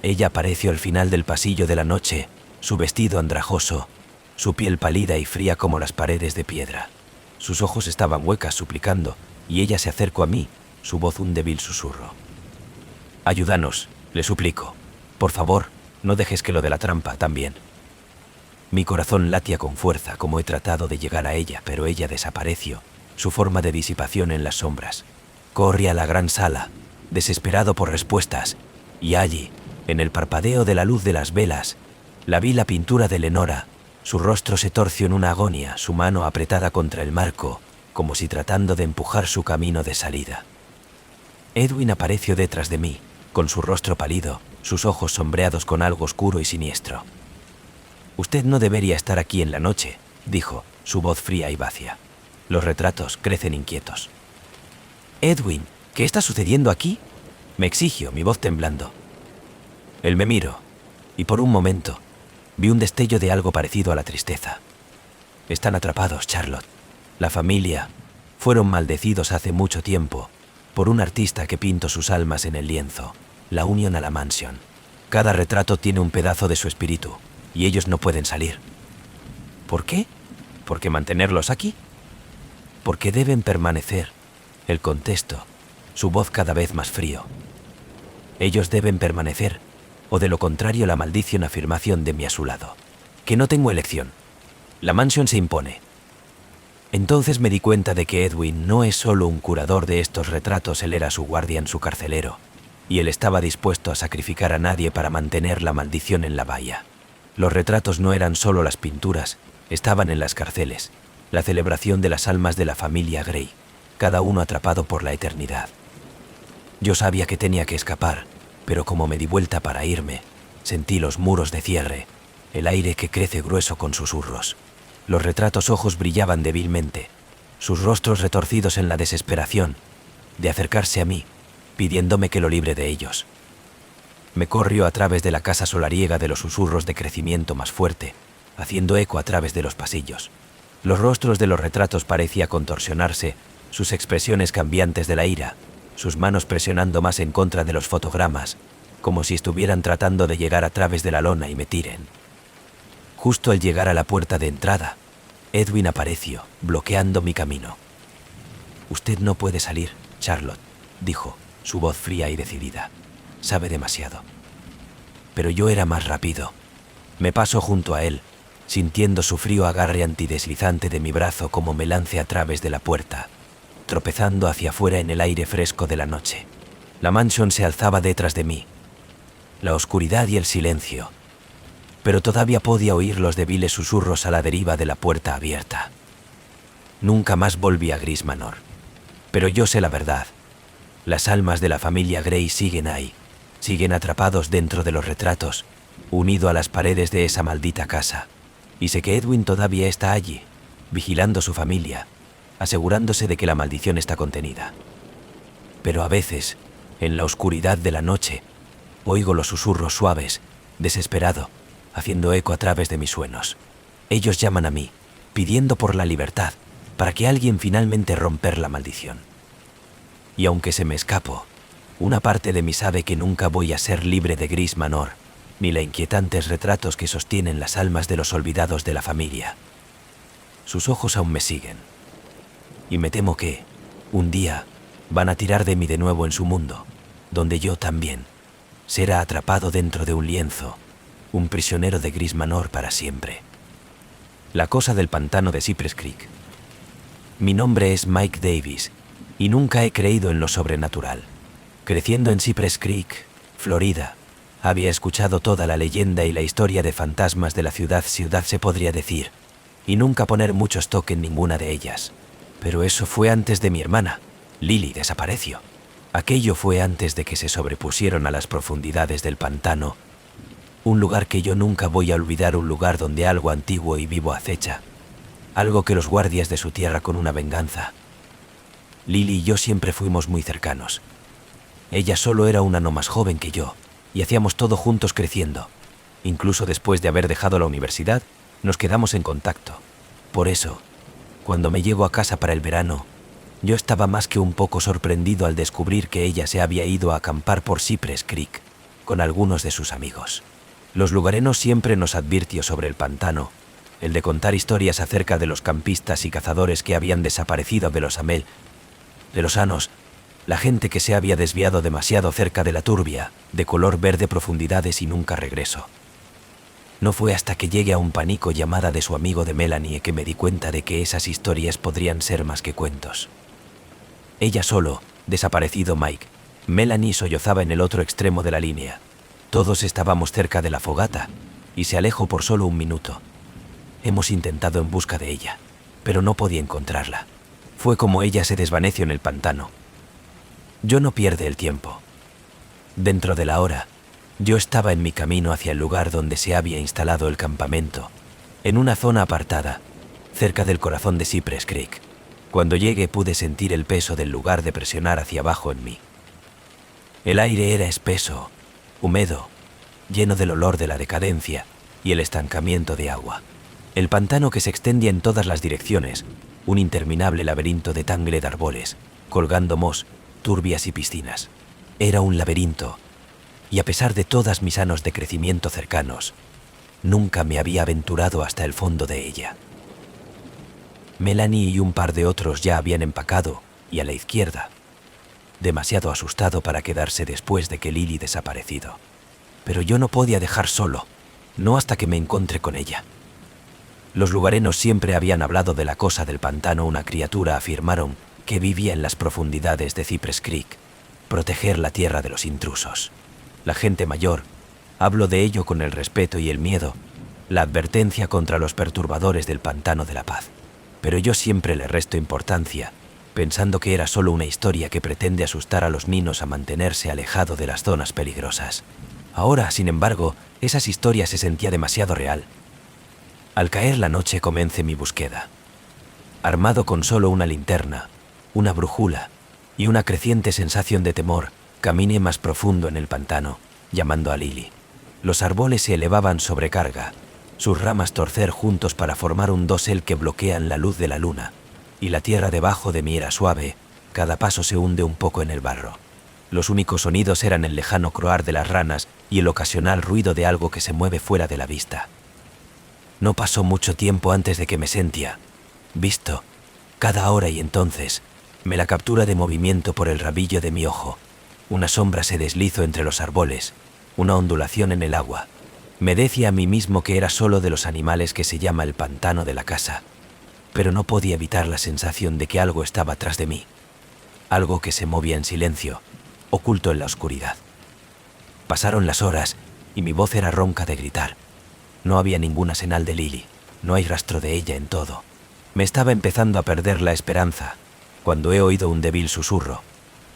Ella apareció al final del pasillo de la noche, su vestido andrajoso, su piel pálida y fría como las paredes de piedra. Sus ojos estaban huecas, suplicando, y ella se acercó a mí, su voz un débil susurro. «Ayúdanos, le suplico. Por favor, no dejes que lo de la trampa también». Mi corazón latía con fuerza, como he tratado de llegar a ella, pero ella desapareció, su forma de disipación en las sombras. Corrí a la gran sala, desesperado por respuestas, y allí, en el parpadeo de la luz de las velas, la vi la pintura de Lenora. Su rostro se torció en una agonía, su mano apretada contra el marco, como si tratando de empujar su camino de salida. Edwin apareció detrás de mí, con su rostro pálido, sus ojos sombreados con algo oscuro y siniestro. «Usted no debería estar aquí en la noche», dijo, su voz fría y vacía. «Los retratos crecen inquietos». «Edwin, ¿qué está sucediendo aquí?», me exigió, mi voz temblando. Él me miró, y por un momento vi un destello de algo parecido a la tristeza. «Están atrapados, Charlotte. La familia fueron maldecidos hace mucho tiempo por un artista que pintó sus almas en el lienzo, la Union a la Mansion. Cada retrato tiene un pedazo de su espíritu, y ellos no pueden salir». «¿Por qué? ¿Por qué mantenerlos aquí?» «Porque deben permanecer», él contestó, su voz cada vez más frío. «Ellos deben permanecer, o de lo contrario la maldición afirmación de mí a su lado. Que no tengo elección. La Mansion se impone». Entonces me di cuenta de que Edwin no es solo un curador de estos retratos, él era su guardián, su carcelero, y él estaba dispuesto a sacrificar a nadie para mantener la maldición en la bahía. Los retratos no eran solo las pinturas, estaban en las cárceles, la celebración de las almas de la familia Grey, cada uno atrapado por la eternidad. Yo sabía que tenía que escapar, pero como me di vuelta para irme, sentí los muros de cierre, el aire que crece grueso con susurros. Los retratos ojos brillaban débilmente, sus rostros retorcidos en la desesperación de acercarse a mí, pidiéndome que lo libre de ellos. Me corrió a través de la casa solariega de los susurros de crecimiento más fuerte, haciendo eco a través de los pasillos. Los rostros de los retratos parecían contorsionarse, sus expresiones cambiantes de la ira, sus manos presionando más en contra de los fotogramas, como si estuvieran tratando de llegar a través de la lona y me tiren. Justo al llegar a la puerta de entrada, Edwin apareció, bloqueando mi camino. «Usted no puede salir, Charlotte», dijo, su voz fría y decidida. «Sabe demasiado». Pero yo era más rápido. Me paso junto a él, sintiendo su frío agarre antideslizante de mi brazo como me lance a través de la puerta, tropezando hacia afuera en el aire fresco de la noche. La Mansion se alzaba detrás de mí, la oscuridad y el silencio, pero todavía podía oír los débiles susurros a la deriva de la puerta abierta. Nunca más volví a Gris Manor. Pero yo sé la verdad. Las almas de la familia Grey siguen ahí, siguen atrapados dentro de los retratos, unido a las paredes de esa maldita casa. Y sé que Edwin todavía está allí, vigilando su familia, asegurándose de que la maldición está contenida. Pero a veces, en la oscuridad de la noche, oigo los susurros suaves, desesperado, haciendo eco a través de mis sueños. Ellos llaman a mí, pidiendo por la libertad, para que alguien finalmente romper la maldición. Y aunque se me escapo, una parte de mí sabe que nunca voy a ser libre de Gris Manor, ni los inquietantes retratos que sostienen las almas de los olvidados de la familia. Sus ojos aún me siguen. Y me temo que, un día, van a tirar de mí de nuevo en su mundo, donde yo también será atrapado dentro de un lienzo, un prisionero de Gris Manor para siempre. La cosa del pantano de Cypress Creek. Mi nombre es Mike Davis, y nunca he creído en lo sobrenatural. Creciendo en Cypress Creek, Florida, había escuchado toda la leyenda y la historia de fantasmas de la ciudad se podría decir, y nunca poner mucho stock en ninguna de ellas. Pero eso fue antes de mi hermana. Lily desapareció. Aquello fue antes de que se sobrepusieron a las profundidades del pantano, un lugar que yo nunca voy a olvidar, un lugar donde algo antiguo y vivo acecha, algo que los guardias de su tierra con una venganza. Lily y yo siempre fuimos muy cercanos. Ella solo era un ano más joven que yo, y hacíamos todo juntos creciendo. Incluso después de haber dejado la universidad, nos quedamos en contacto. Por eso, cuando me llevo a casa para el verano, yo estaba más que un poco sorprendido al descubrir que ella se había ido a acampar por Cypress Creek con algunos de sus amigos. Los lugareños siempre nos advirtió sobre el pantano, el de contar historias acerca de los campistas y cazadores que habían desaparecido de los Amel, de los Anos, la gente que se había desviado demasiado cerca de la turbia, de color verde profundidades y nunca regreso. No fue hasta que llegué a un pánico llamada de su amigo de Melanie que me di cuenta de que esas historias podrían ser más que cuentos. Ella solo, desaparecido Mike, Melanie sollozaba en el otro extremo de la línea. Todos estábamos cerca de la fogata, y se alejó por solo un minuto. Hemos intentado en busca de ella, pero no podía encontrarla. Fue como ella se desvaneció en el pantano. Yo no pierde el tiempo. Dentro de la hora, yo estaba en mi camino hacia el lugar donde se había instalado el campamento, en una zona apartada, cerca del corazón de Cypress Creek. Cuando llegué pude sentir el peso del lugar de presionar hacia abajo en mí. El aire era espeso, húmedo, lleno del olor de la decadencia y el estancamiento de agua. El pantano que se extendía en todas las direcciones, un interminable laberinto de tangle de árboles, colgando mos, turbias y piscinas. Era un laberinto, y a pesar de todas mis años de crecimiento cercanos, nunca me había aventurado hasta el fondo de ella. Melanie y un par de otros ya habían empacado, y a la izquierda, demasiado asustado para quedarse después de que Lily desaparecido. Pero yo no podía dejar solo, no hasta que me encontré con ella. Los lugareños siempre habían hablado de la cosa del pantano, una criatura afirmaron que vivía en las profundidades de Cypress Creek, proteger la tierra de los intrusos. La gente mayor habló de ello con el respeto y el miedo, la advertencia contra los perturbadores del pantano de la paz. Pero yo siempre le resto importancia, pensando que era solo una historia que pretende asustar a los niños a mantenerse alejado de las zonas peligrosas. Ahora, sin embargo, esas historias se sentía demasiado real. Al caer la noche comencé mi búsqueda. Armado con solo una linterna, una brújula y una creciente sensación de temor, caminé más profundo en el pantano, llamando a Lily. Los árboles se elevaban sobre carga, sus ramas torcer juntos para formar un dosel que bloquean la luz de la luna, y la tierra debajo de mí era suave, cada paso se hunde un poco en el barro. Los únicos sonidos eran el lejano croar de las ranas y el ocasional ruido de algo que se mueve fuera de la vista. No pasó mucho tiempo antes de que me sentía visto, cada hora, y entonces me la captura de movimiento por el rabillo de mi ojo. Una sombra se deslizó entre los árboles, una ondulación en el agua. Me decía a mí mismo que era solo de los animales que se llama el pantano de la casa, pero no podía evitar la sensación de que algo estaba tras de mí, algo que se movía en silencio, oculto en la oscuridad. Pasaron las horas y mi voz era ronca de gritar. No había ninguna señal de Lily, no hay rastro de ella en todo. Me estaba empezando a perder la esperanza cuando he oído un débil susurro,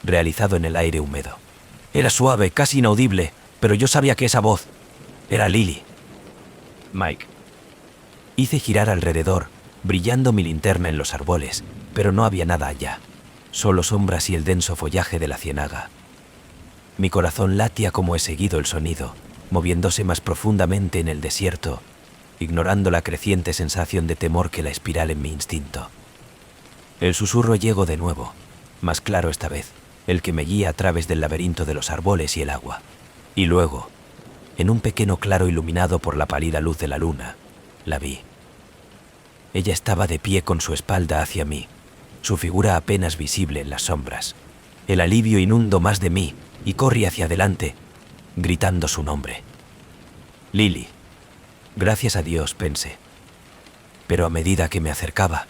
realizado en el aire húmedo. Era suave, casi inaudible, pero yo sabía que esa voz era Lily. Mike. Hice girar alrededor, brillando mi linterna en los árboles, pero no había nada allá, solo sombras y el denso follaje de la ciénaga. Mi corazón latía como he seguido el sonido, moviéndose más profundamente en el desierto, ignorando la creciente sensación de temor que la espiral en mi instinto. El susurro llegó de nuevo, más claro esta vez, el que me guía a través del laberinto de los árboles y el agua. Y luego, en un pequeño claro iluminado por la pálida luz de la luna, la vi. Ella estaba de pie con su espalda hacia mí, su figura apenas visible en las sombras. El alivio inundó más de mí y corrí hacia adelante, gritando su nombre. Lily. Gracias a Dios, pensé. Pero a medida que me acercaba,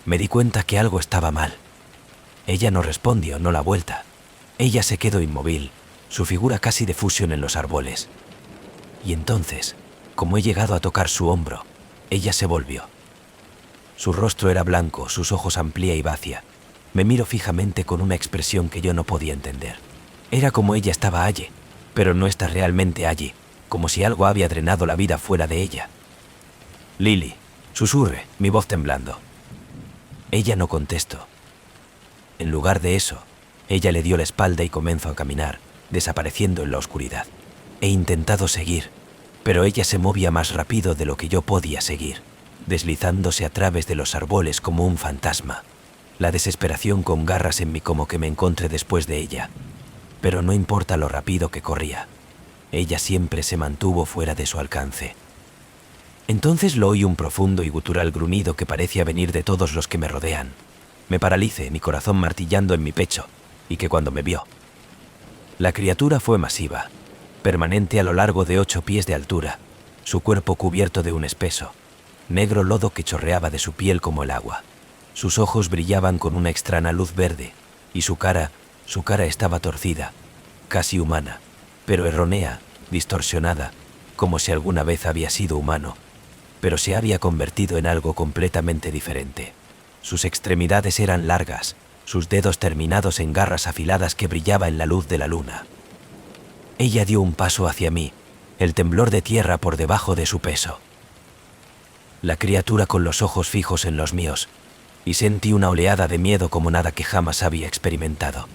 me di cuenta que algo estaba mal. Ella no respondió, no la vuelta. Ella se quedó inmóvil, su figura casi de fusión en los árboles. Y entonces, como he llegado a tocar su hombro, ella se volvió. Su rostro era blanco, sus ojos amplia y vacía. Me miró fijamente con una expresión que yo no podía entender. Era como ella estaba allí, pero no está realmente allí, como si algo había drenado la vida fuera de ella. Lily, susurré, mi voz temblando. Ella no contestó. En lugar de eso, ella le dio la espalda y comenzó a caminar, desapareciendo en la oscuridad. He intentado seguir, pero ella se movía más rápido de lo que yo podía seguir, deslizándose a través de los árboles como un fantasma. La desesperación con garras en mí como que me encontré después de ella, pero no importa lo rápido que corría, ella siempre se mantuvo fuera de su alcance. Entonces lo oí un profundo y gutural gruñido que parecía venir de todos los que me rodean. Me paralicé, mi corazón martillando en mi pecho, y que cuando me vio. La criatura fue masiva, permanente a lo largo de 8 pies de altura, su cuerpo cubierto de un espeso, negro lodo que chorreaba de su piel como el agua. Sus ojos brillaban con una extraña luz verde, y su cara estaba torcida, casi humana, pero errónea, distorsionada, como si alguna vez había sido humano, pero se había convertido en algo completamente diferente. Sus extremidades eran largas, sus dedos terminados en garras afiladas que brillaba en la luz de la luna. Ella dio un paso hacia mí, el temblor de tierra por debajo de su peso. La criatura con los ojos fijos en los míos, y sentí una oleada de miedo como nada que jamás había experimentado.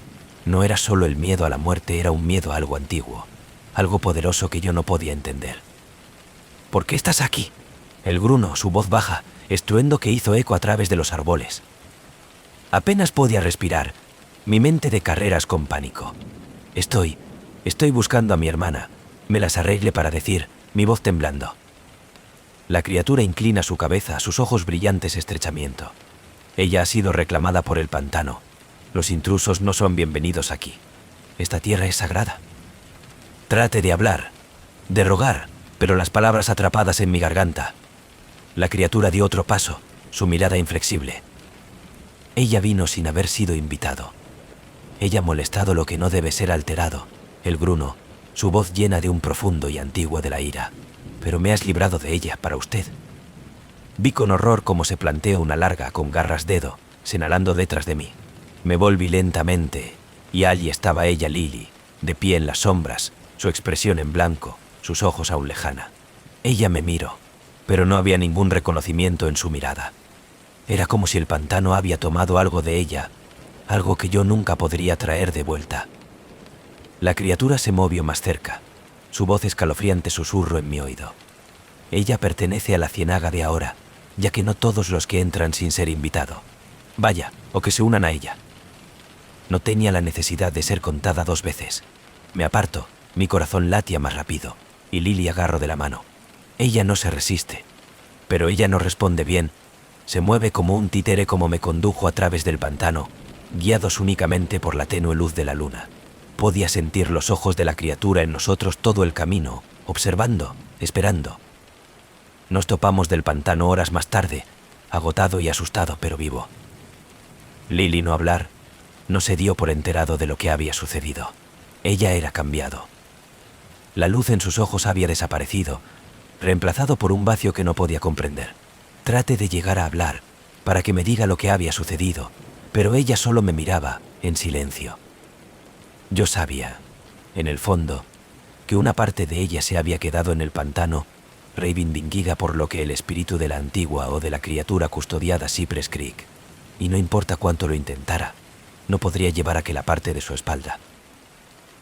No era solo el miedo a la muerte, era un miedo a algo antiguo, algo poderoso que yo no podía entender. ¿Por qué estás aquí? El gruno, su voz baja, estruendo que hizo eco a través de los árboles. Apenas podía respirar, mi mente de carreras con pánico. Estoy buscando a mi hermana, me las arreglé para decir, mi voz temblando. La criatura inclina su cabeza, sus ojos brillantes estrechamiento. Ella ha sido reclamada por el pantano. Los intrusos no son bienvenidos aquí. Esta tierra es sagrada. Trate de hablar, de rogar, pero las palabras atrapadas en mi garganta. La criatura dio otro paso, su mirada inflexible. Ella vino sin haber sido invitado. Ella ha molestado lo que no debe ser alterado. El gruno, su voz llena de un profundo y antiguo de la ira. Pero me has librado de ella, para usted. Vi con horror cómo se planteó una larga con garras dedo, señalando detrás de mí. Me volví lentamente, y allí estaba ella, Lily, de pie en las sombras, su expresión en blanco, sus ojos aún lejana. Ella me miró, pero no había ningún reconocimiento en su mirada. Era como si el pantano había tomado algo de ella, algo que yo nunca podría traer de vuelta. La criatura se movió más cerca, su voz escalofriante susurró en mi oído. Ella pertenece a la ciénaga de ahora, ya que no todos los que entran sin ser invitado. Vaya, o que se unan a ella. No tenía la necesidad de ser contada 2 veces. Me aparto, mi corazón latía más rápido, y Lily agarro de la mano. Ella no se resiste, pero ella no responde bien. Se mueve como un títere como me condujo a través del pantano, guiados únicamente por la tenue luz de la luna. Podía sentir los ojos de la criatura en nosotros todo el camino, observando, esperando. Nos topamos del pantano horas más tarde, agotado y asustado, pero vivo. Lily no hablar, no se dio por enterado de lo que había sucedido. Ella era cambiado. La luz en sus ojos había desaparecido, reemplazado por un vacío que no podía comprender. Traté de llegar a hablar, para que me diga lo que había sucedido, pero ella solo me miraba, en silencio. Yo sabía, en el fondo, que una parte de ella se había quedado en el pantano, reivindicada por lo que el espíritu de la antigua o de la criatura custodiada Cypress Creek, y no importa cuánto lo intentara, no podría llevar aquella parte de su espalda.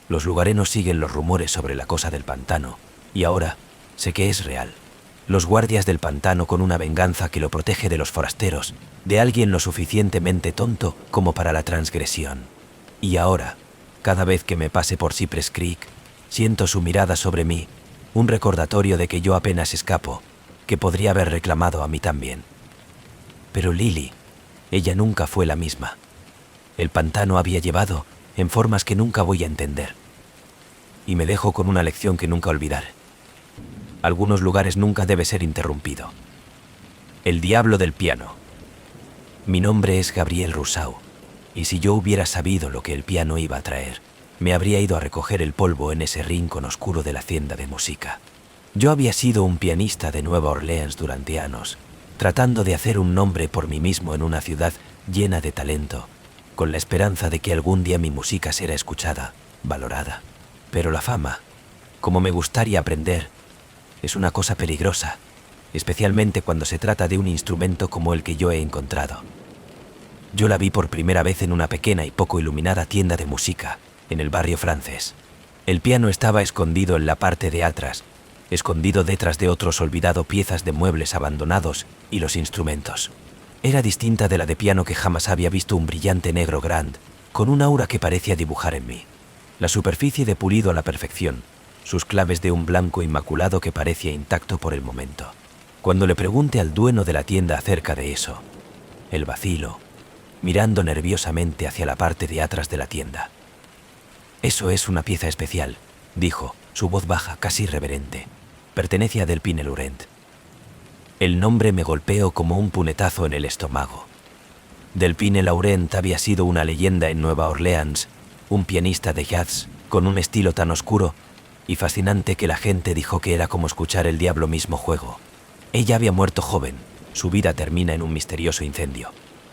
Los lugareños siguen los rumores sobre la cosa del pantano, y ahora sé que es real. Los guardias del pantano con una venganza que lo protege de los forasteros, de alguien lo suficientemente tonto como para la transgresión. Y ahora, cada vez que me pase por Cypress Creek, siento su mirada sobre mí, un recordatorio de que yo apenas escapo, que podría haber reclamado a mí también. Pero Lily, ella nunca fue la misma. El pantano había llevado en formas que nunca voy a entender. Y me dejo con una lección que nunca olvidar. Algunos lugares nunca debe ser interrumpido. El diablo del piano. Mi nombre es Gabriel Rousseau, y si yo hubiera sabido lo que el piano iba a traer, me habría ido a recoger el polvo en ese rincón oscuro de la hacienda de música. Yo había sido un pianista de Nueva Orleans durante años, tratando de hacer un nombre por mí mismo en una ciudad llena de talento, con la esperanza de que algún día mi música será escuchada, valorada. Pero la fama, como me gustaría aprender, es una cosa peligrosa, especialmente cuando se trata de un instrumento como el que yo he encontrado. Yo la vi por primera vez en una pequeña y poco iluminada tienda de música, en el barrio francés. El piano estaba escondido en la parte de atrás, escondido detrás de otros olvidado piezas de muebles abandonados y los instrumentos. Era distinta de la de piano que jamás había visto, un brillante negro grand, con un aura que parecía dibujar en mí. La superficie de pulido a la perfección, sus claves de un blanco inmaculado que parecía intacto por el momento. Cuando le pregunté al dueño de la tienda acerca de eso, él vaciló, mirando nerviosamente hacia la parte de atrás de la tienda. «Eso es una pieza especial», dijo, su voz baja, casi reverente. «Pertenece a Delphine Laurent». El nombre me golpeó como un puñetazo en el estómago. Delphine Laurent había sido una leyenda en Nueva Orleans, un pianista de jazz con un estilo tan oscuro y fascinante que la gente dijo que era como escuchar el diablo mismo juego. Ella había muerto joven, su vida termina en un misterioso incendio.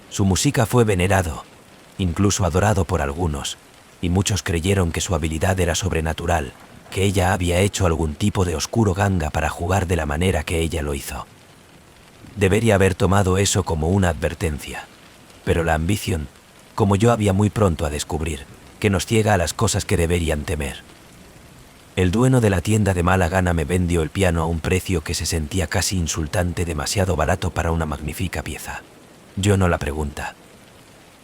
Su música fue venerado, incluso adorado por algunos, y muchos creyeron que su habilidad era sobrenatural, que ella había hecho algún tipo de oscuro ganga para jugar de la manera que ella lo hizo. Debería haber tomado eso como una advertencia, pero la ambición, como yo había muy pronto a descubrir, que nos ciega a las cosas que deberían temer. El dueño de la tienda de mala gana me vendió el piano a un precio que se sentía casi insultante, demasiado barato para una magnífica pieza. Yo no la pregunta.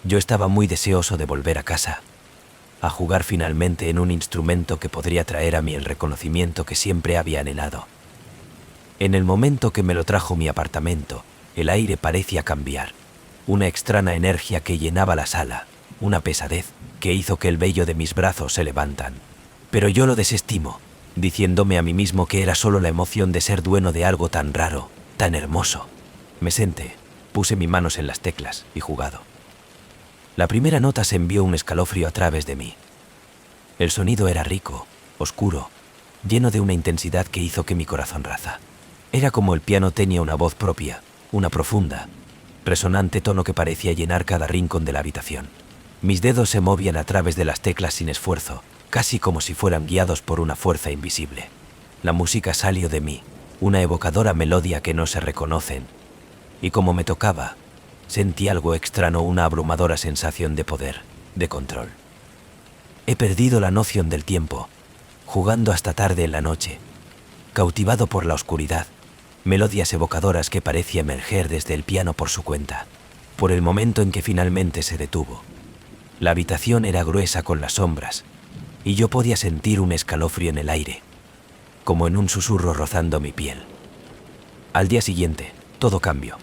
Yo estaba muy deseoso de volver a casa, a jugar finalmente en un instrumento que podría traer a mí el reconocimiento que siempre había anhelado. En el momento que me lo trajo mi apartamento, el aire parecía cambiar. Una extraña energía que llenaba la sala, una pesadez que hizo que el vello de mis brazos se levantan. Pero yo lo desestimo, diciéndome a mí mismo que era solo la emoción de ser dueño de algo tan raro, tan hermoso. Me senté, puse mis manos en las teclas y jugado. La primera nota se envió un escalofrío a través de mí. El sonido era rico, oscuro, lleno de una intensidad que hizo que mi corazón raza. Era como el piano tenía una voz propia, una profunda, resonante tono que parecía llenar cada rincón de la habitación. Mis dedos se movían a través de las teclas sin esfuerzo, casi como si fueran guiados por una fuerza invisible. La música salió de mí, una evocadora melodía que no se reconocen, y como me tocaba, sentí algo extraño, una abrumadora sensación de poder, de control. He perdido la noción del tiempo, jugando hasta tarde en la noche, cautivado por la oscuridad, melodías evocadoras que parecía emerger desde el piano por su cuenta, por el momento en que finalmente se detuvo. La habitación era gruesa con las sombras, y yo podía sentir un escalofrío en el aire, como en un susurro rozando mi piel. Al día siguiente, todo cambió.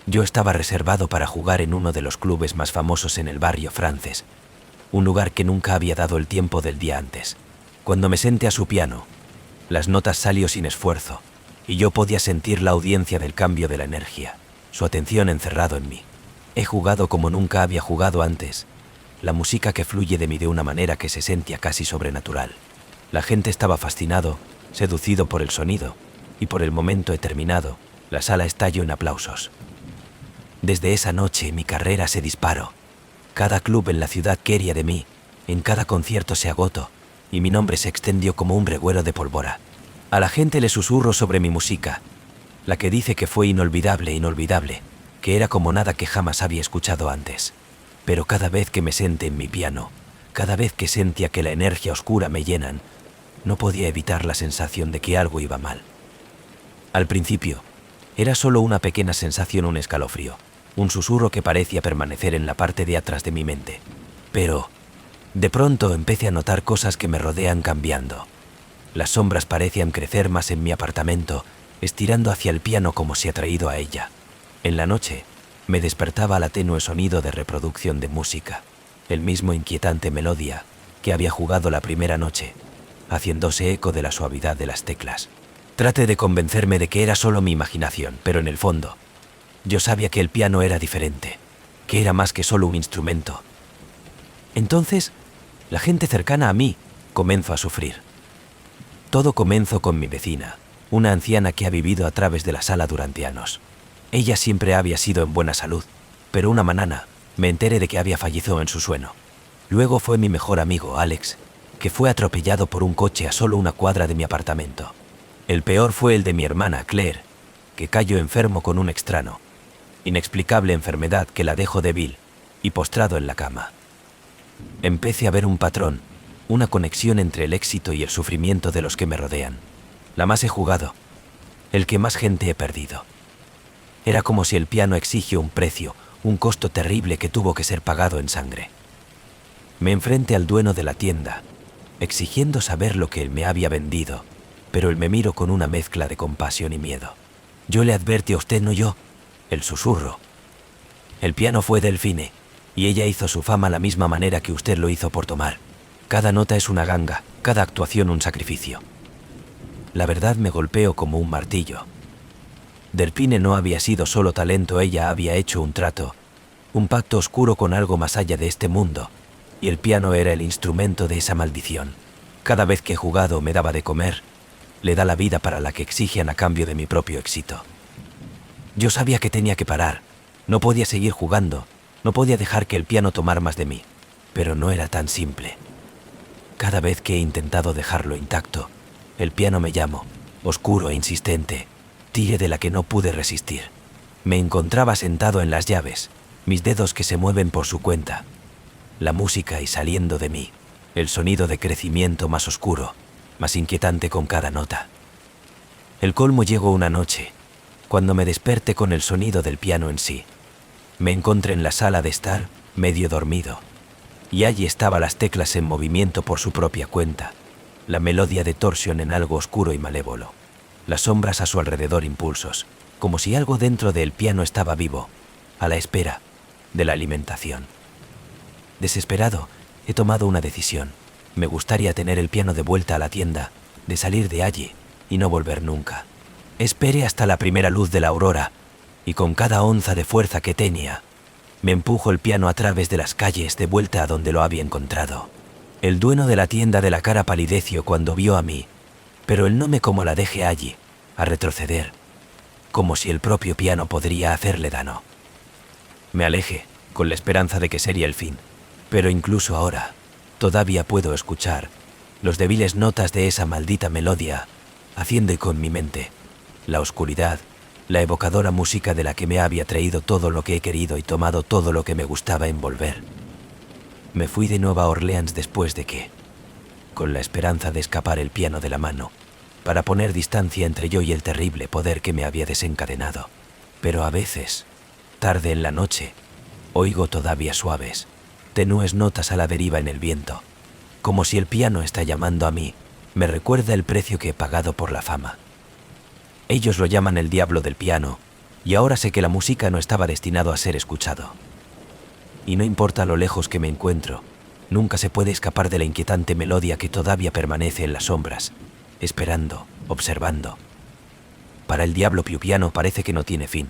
Yo estaba reservado para jugar en uno de los clubes más famosos en el barrio francés, un lugar que nunca había dado el tiempo del día antes. Cuando me senté a su piano, las notas salió sin esfuerzo, y yo podía sentir la audiencia del cambio de la energía, su atención encerrado en mí. He jugado como nunca había jugado antes, la música que fluye de mí de una manera que se sentía casi sobrenatural. La gente estaba fascinado, seducido por el sonido, y por el momento determinado, la sala estalló en aplausos. Desde esa noche mi carrera se disparó. Cada club en la ciudad quería de mí, en cada concierto se agotó, y mi nombre se extendió como un reguero de pólvora. A la gente le susurro sobre mi música, la que dice que fue inolvidable, que era como nada que jamás había escuchado antes. Pero cada vez que me senté en mi piano, cada vez que sentía que la energía oscura me llenan, no podía evitar la sensación de que algo iba mal. Al principio, era solo una pequeña sensación, un escalofrío, un susurro que parecía permanecer en la parte de atrás de mi mente. Pero, de pronto empecé a notar cosas que me rodean cambiando. Las sombras parecían crecer más en mi apartamento, estirando hacia el piano como si atraído a ella. En la noche, me despertaba la tenue sonido de reproducción de música, el mismo inquietante melodía que había jugado la primera noche, haciéndose eco de la suavidad de las teclas. Traté de convencerme de que era solo mi imaginación, pero en el fondo, yo sabía que el piano era diferente, que era más que solo un instrumento. Entonces, la gente cercana a mí comenzó a sufrir. Todo comenzó con mi vecina, una anciana que ha vivido a través de la sala durante años. Ella siempre había sido en buena salud, pero una mañana me enteré de que había fallecido en su sueño. Luego fue mi mejor amigo, Alex, que fue atropellado por un coche a solo una cuadra de mi apartamento. El peor fue el de mi hermana, Claire, que cayó enfermo con un extraño, inexplicable enfermedad que la dejó débil y postrado en la cama. Empecé a ver un patrón, una conexión entre el éxito y el sufrimiento de los que me rodean. la más he jugado, el que más gente he perdido. Era como si el piano exige un precio, un costo terrible que tuvo que ser pagado en sangre. Me enfrenté al dueño de la tienda, exigiendo saber lo que él me había vendido, pero él me miró con una mezcla de compasión y miedo. Yo le advertí a usted, no yo, el susurro. El piano fue Delfine, y ella hizo su fama la misma manera que usted lo hizo por tomar. Cada nota es una ganga, cada actuación un sacrificio. La verdad me golpeó como un martillo. Delfine no había sido solo talento, ella había hecho un trato, un pacto oscuro con algo más allá de este mundo, y el piano era el instrumento de esa maldición. Cada vez que he jugado me daba de comer, le da la vida para la que exigen a cambio de mi propio éxito. Yo sabía que tenía que parar, no podía seguir jugando, no podía dejar que el piano tomara más de mí, pero no era tan simple. Cada vez que he intentado dejarlo intacto, el piano me llamó, oscuro e insistente, tire de la que no pude resistir. Me encontraba sentado en las llaves, mis dedos que se mueven por su cuenta, la música y saliendo de mí, el sonido de crecimiento más oscuro, más inquietante con cada nota. El colmo llegó una noche, cuando me desperté con el sonido del piano en sí. Me encontré en la sala de estar, medio dormido, y allí estaban las teclas en movimiento por su propia cuenta, la melodía de torsión en algo oscuro y malévolo, las sombras a su alrededor impulsos, como si algo dentro del piano estaba vivo, a la espera de la alimentación. Desesperado, he tomado una decisión. Me gustaría tener el piano de vuelta a la tienda, de salir de allí y no volver nunca. Esperé hasta la primera luz de la aurora y con cada onza de fuerza que tenía, me empujo el piano a través de las calles de vuelta a donde lo había encontrado. El dueño de la tienda de la cara palideció cuando vio a mí, pero él no me como la dejé allí, a retroceder, como si el propio piano podría hacerle daño. Me alejé, con la esperanza de que sería el fin, pero incluso ahora, todavía puedo escuchar los débiles notas de esa maldita melodía, haciendo eco en mi mente, la oscuridad, la evocadora música de la que me había traído todo lo que he querido y tomado todo lo que me gustaba envolver. Me fui de Nueva Orleans después de que, con la esperanza de escapar el piano de la mano, para poner distancia entre yo y el terrible poder que me había desencadenado. Pero a veces, tarde en la noche, oigo todavía suaves, tenues notas a la deriva en el viento, como si el piano está llamando a mí, me recuerda el precio que he pagado por la fama. Ellos lo llaman el diablo del piano, y ahora sé que la música no estaba destinado a ser escuchado. Y no importa lo lejos que me encuentro, nunca se puede escapar de la inquietante melodía que todavía permanece en las sombras, esperando, observando. Para el diablo piano parece que no tiene fin.